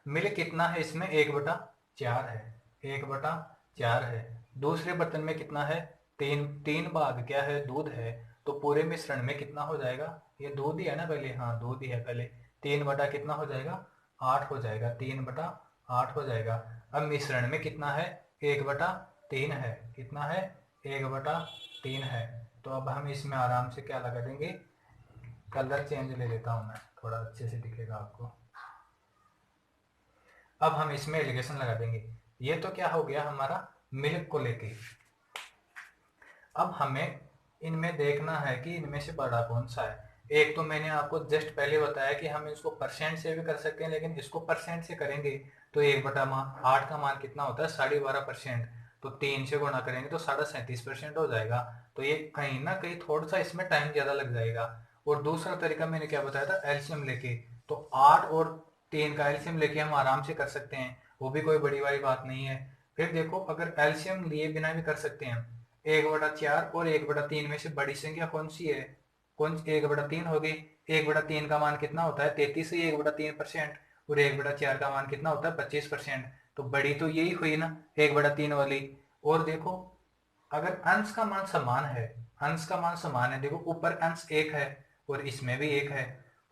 मिल्क कितना है इसमें, 1/4 है, 1/4 है। दूसरे बर्तन में कितना है, 3 भाग क्या है, दूध है। तो पूरे मिश्रण में कितना हो जाएगा, ये दूध ही है ना पहले, हाँ दूध ही है पहले। 3 बटा कितना हो जाएगा, 8 हो जाएगा, 3/8 हो जाएगा। अब मिश्रण में कितना है, 1/3 है, कितना है, 1/3 है। तो अब हम इसमें आराम से क्या लगा देंगे, कलर चेंज ले लेता हूं मैं, थोड़ा अच्छे से दिखेगा आपको। अब हम इसमें एलिगेशन लगा देंगे। ये तो क्या हो गया हमारा मिल्क को लेके। अब हमें इनमें देखना है कि इनमें से बड़ा कौन सा है। एक तो मैंने आपको जस्ट पहले बताया कि हम इसको परसेंट से भी कर सकते हैं, लेकिन इसको परसेंट से करेंगे तो 1/8 का मान कितना होता है, 12.5%। तो 3 से गुणा करेंगे तो 37.5% हो जाएगा। तो ये कहीं ना कहीं थोड़ा सा इसमें टाइम ज्यादा लग जाएगा। और दूसरा तरीका मैंने क्या बताया था, एलसीएम लेके। तो 8 और 3 का एलसीएम लेके हम आराम से कर सकते हैं, वो भी कोई बड़ी वाली बात नहीं है। फिर देखो, अगर एलसीएम लिए बिना भी कर सकते हैं। 1/4 और 1/3 में से बड़ी संख्या कौन सी है, कौन 1/3 होगी। 1/3 का मान कितना होता है, 33 से 1/3%। और 1/4 का मान कितना होता है, 25%। तो बड़ी तो यही हुई ना, 1/3 वाली। और देखो, अगर अंश का मान समान है, अंश का मान समान है, देखो ऊपर अंश 1 है और इसमें भी 1 है।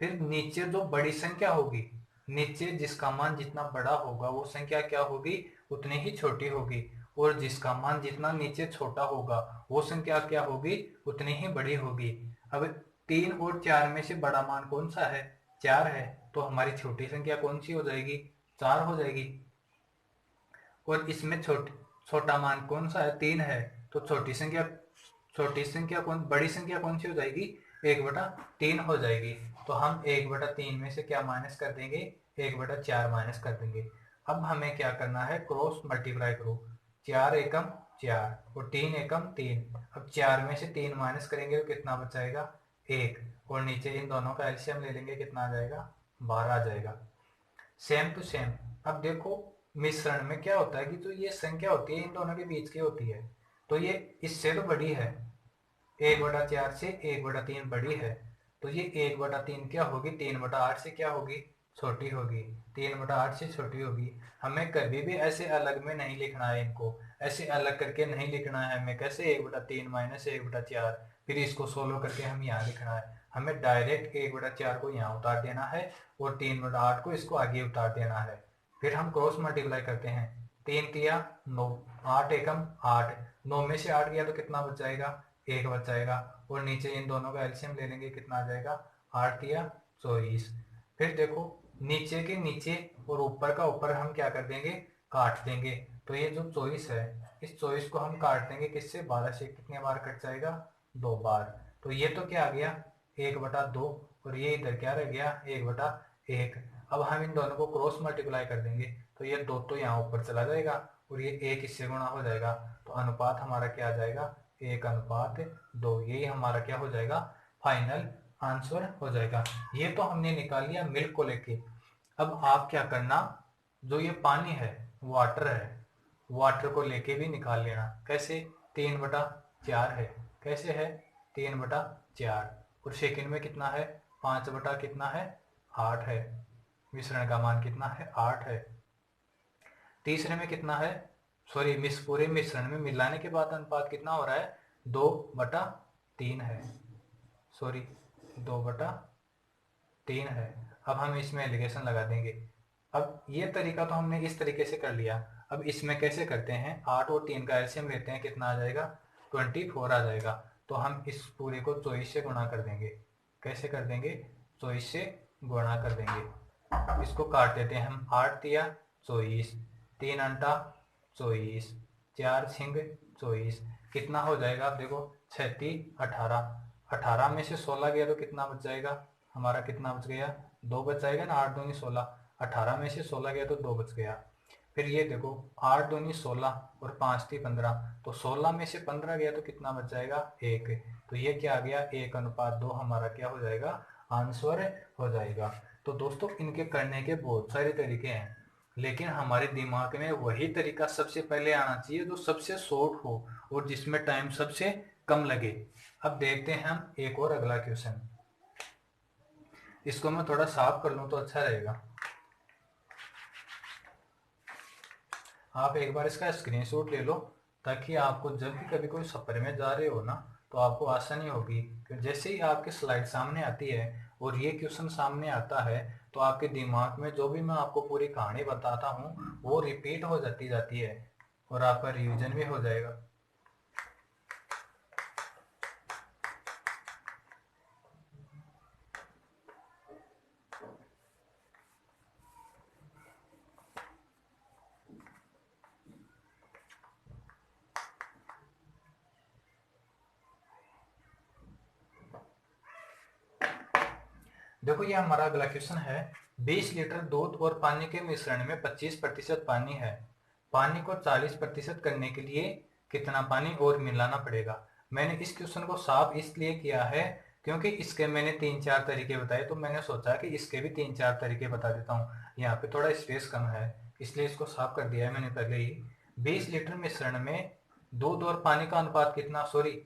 फिर नीचे जो बड़ी संख्या होगी, नीचे जिसका मान जितना बड़ा होगा वो संख्या क्या होगी, उतनी ही छोटी होगी। और जिसका मान जितना नीचे छोटा होगा वो संख्या क्या होगी, उतनी ही बड़ी होगी। अब 3 और 4 में से बड़ा मान कौन सा है, 4 है। तो हमारी छोटी संख्या कौन सी हो जाएगी, 4 हो जाएगी। और इसमें छोटा मान कौन सा है, 3 है। तो छोटी संख्या बड़ी संख्या कौन सी हो जाएगी, 1/3 हो जाएगी। तो हम 1/3 में से क्या माइनस कर देंगे, 1/4 माइनस कर देंगे। अब हमें क्या करना है, क्रॉस मल्टीप्लाई करो। 4 एकम 4 और 3 एकम 3। अब 4 में से 3 माइनस करेंगे तो कितना बच जाएगा, 1। और नीचे इन दोनों का एलसीएम ले लेंगे, कितना आ जाएगा, 12 आ जाएगा। Same to same. अब देखो, मिश्रण में क्या होता है कि जो ये संख्या होती है इन दोनों के बीच की होती है। तो ये इससे तो बड़ी है, 1/4 से 1/3 बड़ी है। तो ये 1/3 क्या होगी, 3/8 से क्या होगी, छोटी होगी। 3/8 से छोटी होगी। हमें कभी भी ऐसे अलग में नहीं लिखना है, इनको ऐसे अलग करके नहीं लिखना है हमें। कैसे, 1/3 माइनस 1/4, फिर इसको सोल्व करके हम यहाँ लिखना है। हमें डायरेक्ट 1/4 को यहाँ उतार देना है और 3/8 को इसको आगे उतार देना है। फिर हम क्रॉस मल्टीप्लाई करते हैं। 3 तिया 9, 8 एकम 8। 9 में से 8 गया तो कितना बच जाएगा, 1 बच जाएगा। और नीचे इन दोनों का एलसीएम ले लेंगे, कितना आ जाएगा, 8 तिया 24। फिर देखो, नीचे के नीचे और ऊपर का ऊपर हम क्या कर देंगे, काट देंगे। तो ये जो 24 है, इस 24 को हम काट देंगे किससे, 12 से। कितने बार कट जाएगा, 2 बार। तो ये तो क्या आ गया, 1/2। और ये इधर क्या रह गया, 1/1। अब हम इन दोनों को क्रॉस मल्टीप्लाई कर देंगे तो ये 2 तो यहाँ ऊपर चला जाएगा और ये 1 इससे गुणा हो जाएगा। तो अनुपात हमारा क्या आ जाएगा, 1/2। यही हमारा क्या हो जाएगा, फाइनल आंसर हो जाएगा। ये तो हमने निकाल लिया मिल्क को लेके। अब आप क्या करना, जो ये पानी है, वाटर है, वाटर को लेके भी निकाल लेना। कैसे, 3/4 है, कैसे है, 3/4। और सेकंड में कितना है, 5 बटा कितना है, 8 है। मिश्रण का मान कितना है, 8 है। तीसरे में कितना है, सॉरी पूरे मिश्रण में मिलाने के बाद अनुपात कितना हो रहा है, 2/3 है, सॉरी 2/3 है। अब हम इसमें एलिगेशन लगा देंगे। अब ये तरीका तो हमने इस तरीके से कर लिया। अब इसमें कैसे करते हैं, 8 और 3 का एलसीएम लेते हैं, कितना आ जाएगा, 24 आ जाएगा। तो हम इस पूरे को 24 से गुणा कर देंगे। कैसे कर देंगे, 24 से गुणा कर देंगे। इसको काट देते हैं हम, 8 तिया 24, 3 अंटा 24, 4 छिंग 24। कितना हो जाएगा, आप देखो, 36 18। 18 में से 16 गया तो कितना बच जाएगा, हमारा कितना बच गया, 2 बच जाएगा ना, 8 दूनी 16। 18 में से 16 गया तो 2 बच गया। फिर ये देखो, 8 दूनी 16 और 5 थी 15। तो 16 में से 15 गया तो कितना बच जाएगा, 1। तो ये क्या आ गया, 1/2 हमारा क्या हो जाएगा, आंसर हो जाएगा। तो दोस्तों इनके करने के बहुत सारे तरीके हैं, लेकिन हमारे दिमाग में वही तरीका सबसे पहले आना चाहिए जो सबसे शॉर्ट हो और जिसमें टाइम सबसे कम लगे। अब देखते हैं हम एक और अगला क्वेश्चन। इसको मैं थोड़ा साफ कर लूं तो अच्छा रहेगा। आप एक बार इसका स्क्रीनशॉट ले लो, ताकि आपको जब भी कभी कोई सफर में जा रहे हो ना, तो आपको आसानी होगी। जैसे ही आपकी स्लाइड सामने आती है और ये क्वेश्चन सामने आता है, तो आपके दिमाग में जो भी मैं आपको पूरी कहानी बताता हूँ वो रिपीट हो जाती है और आपका रिवीजन भी हो जाएगा। देखो ये हमारा अगला क्वेश्चन है। 20 लीटर दूध और पानी के मिश्रण में 25% पानी है। पानी को 40% करने के लिए कितना पानी और मिलाना पड़ेगा? मैंने इस क्वेश्चन को साफ इसलिए किया है क्योंकि इसके मैंने 3-4 तरीके बताए, तो मैंने सोचा कि इसके भी 3-4 तरीके बता देता हूँ। यहाँ पे थोड़ा स्पेस कम है, इसलिए इसको साफ कर दिया है मैंने पहले ही। 20 लीटर मिश्रण में दूध और पानी का अनुपात कितना, सॉरी,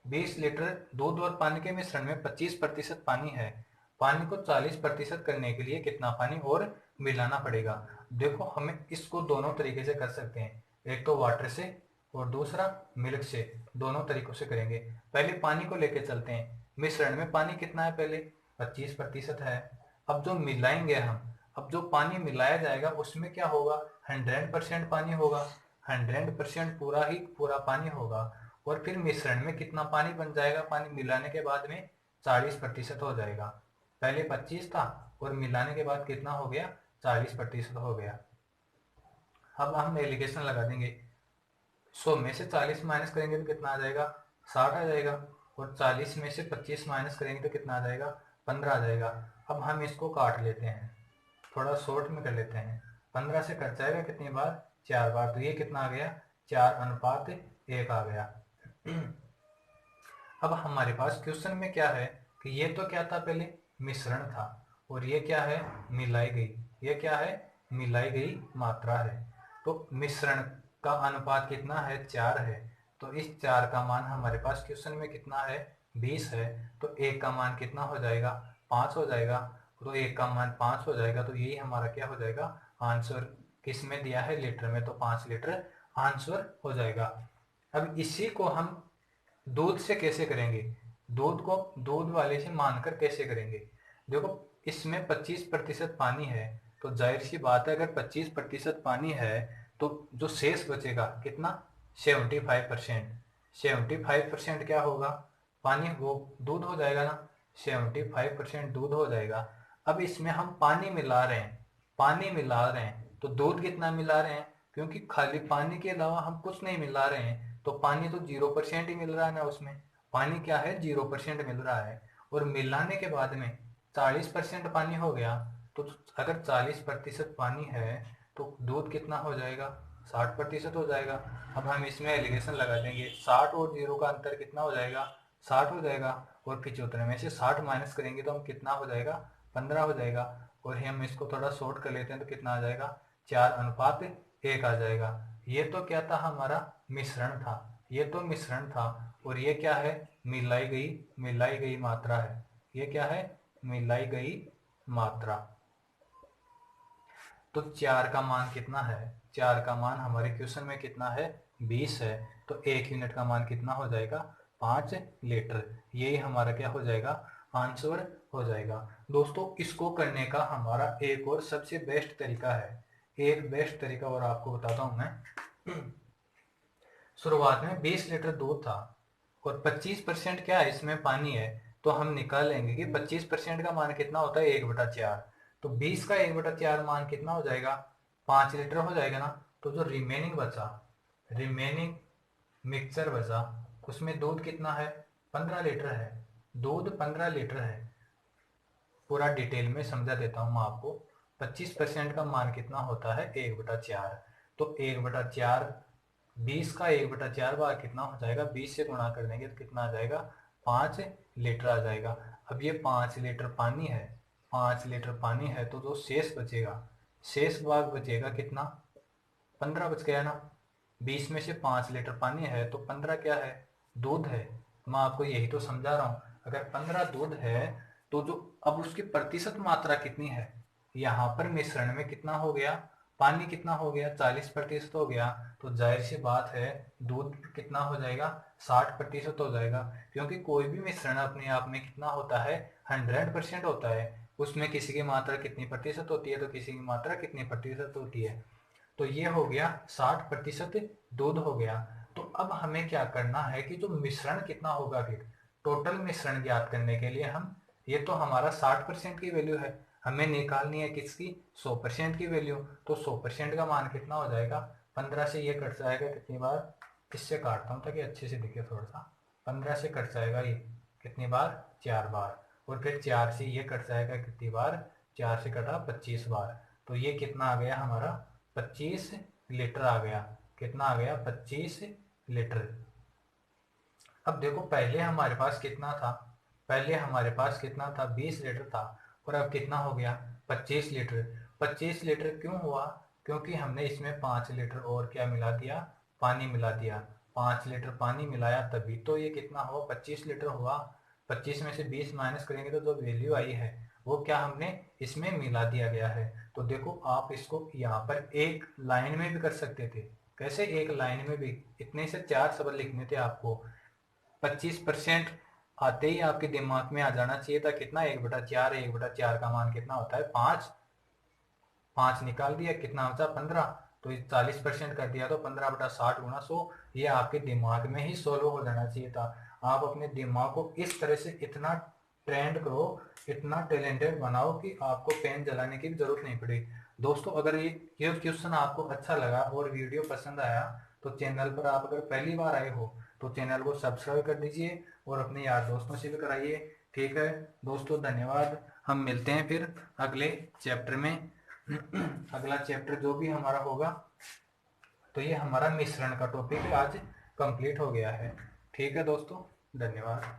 20 लीटर दूध और पानी के मिश्रण में 25% पानी है। पानी को 40% करने के लिए कितना पानी और मिलाना पड़ेगा? देखो हमें इसको दोनों तरीके से कर सकते हैं, एक तो वाटर से और दूसरा मिल्क से। दोनों तरीकों से करेंगे। पहले पानी को लेके चलते हैं। मिश्रण में पानी कितना है, पहले 25% है। अब जो मिलाएंगे हम, अब जो पानी मिलाया जाएगा उसमें क्या होगा, 100% पानी होगा। 100% पूरा ही पूरा पानी होगा। और फिर मिश्रण में कितना पानी बन जाएगा, पानी मिलाने के बाद में 40% हो जाएगा। पहले 25 था और मिलाने के बाद कितना हो गया, 40% हो गया। अब हम एलिगेशन लगा देंगे। 100 में से 40 माइनस करेंगे तो कितना आ जाएगा, 60 आ जाएगा। और 40 में से 25 माइनस करेंगे तो कितना आ जाएगा, 15 आ जाएगा। अब हम इसको काट लेते हैं, थोड़ा शॉर्ट में कर लेते हैं। 15 से कट जाएगा कितनी बार, 4 बार। तो ये कितना आ गया, 4:1 आ गया। अब हमारे पास क्वेश्चन में क्या है कि ये तो क्या था, पहले मिश्रण था, और ये क्या है, मिलाई गई। ये क्या है, मिलाई गई मात्रा है। तो मिश्रण का अनुपात कितना है, 4 है। तो इस 4 का मान हमारे पास क्वेश्चन में कितना है, 20 है। तो 1 का मान कितना हो जाएगा, 5 हो जाएगा। तो 1 का मान 5 हो जाएगा, तो यही हमारा क्या हो जाएगा, आंसर। किस में दिया है, लीटर में, तो 5 लीटर आंसर हो जाएगा। अब इसी को हम दूध से कैसे करेंगे, दूध को दूध वाले से मानकर कैसे करेंगे? देखो इसमें 25% पानी है, तो जाहिर सी बात है अगर 25% पानी है तो जो शेष बचेगा कितना, 75%। 75% क्या होगा, पानी, वो दूध हो जाएगा ना, 75% दूध हो जाएगा। अब इसमें हम पानी मिला रहे हैं, पानी मिला रहे हैं तो दूध कितना मिला रहे हैं, क्योंकि खाली पानी के अलावा हम कुछ नहीं मिला रहे हैं, तो पानी तो 0% ही मिल रहा है ना उसमें। पानी क्या है, 0% मिल रहा है। और मिलाने के बाद में 40% पानी हो गया। तो अगर 40% पानी है तो दूध कितना हो जाएगा, 60% हो जाएगा। अब हम इसमें एलिगेशन लगा देंगे, 60 और 0 का अंतर कितना हो जाएगा, 60 हो जाएगा। और 75 में से 60 माइनस करेंगे तो हम कितना हो जाएगा, 15 हो जाएगा। और हम इसको थोड़ा शॉर्ट कर लेते हैं तो कितना आ जाएगा, 4:1 आ जाएगा। ये तो क्या था, हमारा मिश्रण था। ये तो मिश्रण था। और ये क्या है, मिलाई गई मात्रा है। ये क्या है, मिलाई गई मात्रा। तो 4 का मान कितना है, 4 का मान हमारे क्वेश्चन में कितना है, 20 है। तो 1 यूनिट का मान कितना हो जाएगा, 5 लीटर। यही हमारा क्या हो जाएगा, आंसर हो जाएगा। दोस्तों इसको करने का हमारा एक और सबसे बेस्ट तरीका है। एक बेस्ट तरीका और आपको बताता हूं मैं। शुरुआत में 20 लीटर दूध था और 25% क्या है, इसमें पानी है। तो हम निकाल लेंगे कि 25% का मान कितना होता है, 1/4। तो 20 का 1/4 मान कितना हो जाएगा, 5 लीटर हो जाएगा ना। तो जो रिमेनिंग बचा, रिमेनिंग मिक्सचर बचा, उसमें दूध कितना है, 15 लीटर है। दूध 15 लीटर है। पूरा डिटेल में समझा देता हूँ मैं आपको। 25% का मान कितना होता है, 1/4। तो 1/4, 20 का 1/4 बार कितना हो जाएगा, 20 से गुणा कर देंगे तो कितना आ जाएगा, 5 लीटर आ जाएगा। अब ये 5 लीटर पानी है, 5 लीटर पानी है तो जो शेष बचेगा, शेष भाग बचेगा कितना, 15 बच गया ना। 20 में से 5 लीटर पानी है तो 15 क्या है, दूध है। मैं आपको यही तो समझा रहा हूँ, अगर 15 दूध है तो जो अब उसकी प्रतिशत मात्रा कितनी है, यहाँ पर मिश्रण में कितना हो गया, पानी कितना हो गया, 40% हो गया। तो जाहिर सी बात है दूध कितना हो जाएगा, 60% हो जाएगा। क्योंकि कोई भी मिश्रण अपने आप में कितना होता है, 100% होता है। उसमें किसी की मात्रा कितनी प्रतिशत होती है तो किसी की मात्रा कितनी प्रतिशत होती है। तो ये हो गया 60% दूध हो गया। तो अब हमें क्या करना है कि जो मिश्रण कितना होगा, फिर टोटल मिश्रण ज्ञात करने के लिए हम, ये तो हमारा 60% की वैल्यू है, हमें निकालनी है किसकी, 100% की वैल्यू। तो 100% का मान कितना हो जाएगा, 15 से ये कट जाएगा कितनी बार, इससे काटता हूँ ताकि अच्छे से दिखे थोड़ा सा। 15 से कट जाएगा ये कितनी बार, 4 बार। और फिर 4 से ये कट जाएगा कितनी बार, 4 से कटा 25 बार। तो ये कितना आ गया हमारा, 25 लीटर आ गया। कितना आ गया, 25 लीटर। अब देखो पहले हमारे पास कितना था, पहले हमारे पास कितना था, 20 लीटर था। और अब कितना हो गया, 25 लीटर। 25 लीटर क्यों हुआ, क्योंकि हमने इसमें 5 लीटर और क्या मिला दिया, पानी मिला दिया। 5 लीटर पानी मिलाया तभी तो ये कितना हुआ, 25 लीटर हुआ। 25 में से 20 माइनस करेंगे तो जो वैल्यू आई है वो क्या हमने इसमें मिला दिया गया है। तो देखो आप इसको यहाँ पर एक लाइन में भी कर सकते थे। कैसे, एक लाइन में भी, इतने से 4 शब्द लिखने थे आपको। 25% आते ही आपके दिमाग में आ जाना चाहिए था कितना, 1/4। 1/4 का मान कितना होता है, 5। 5 निकाल दिया, कितना बचा, 15। तो 40% कर दिया तो 15/60 × 100। ये आपके दिमाग में ही सोल्व हो जाना चाहिए था। आप अपने दिमाग को इस तरह से इतना ट्रेंड करो, इतना टैलेंटेड बनाओ कि आपको पेन जलाने की भी जरूरत नहीं पड़े। दोस्तों अगर ये क्वेश्चन आपको अच्छा लगा और वीडियो पसंद आया तो चैनल पर आप अगर पहली बार आए हो तो चैनल को सब्सक्राइब कर दीजिए और अपने यार दोस्तों से भी कराइए। ठीक है दोस्तों, धन्यवाद। हम मिलते हैं फिर अगले चैप्टर में। अगला चैप्टर जो भी हमारा होगा, तो ये हमारा मिश्रण का टॉपिक आज कंप्लीट हो गया है। ठीक है दोस्तों, धन्यवाद।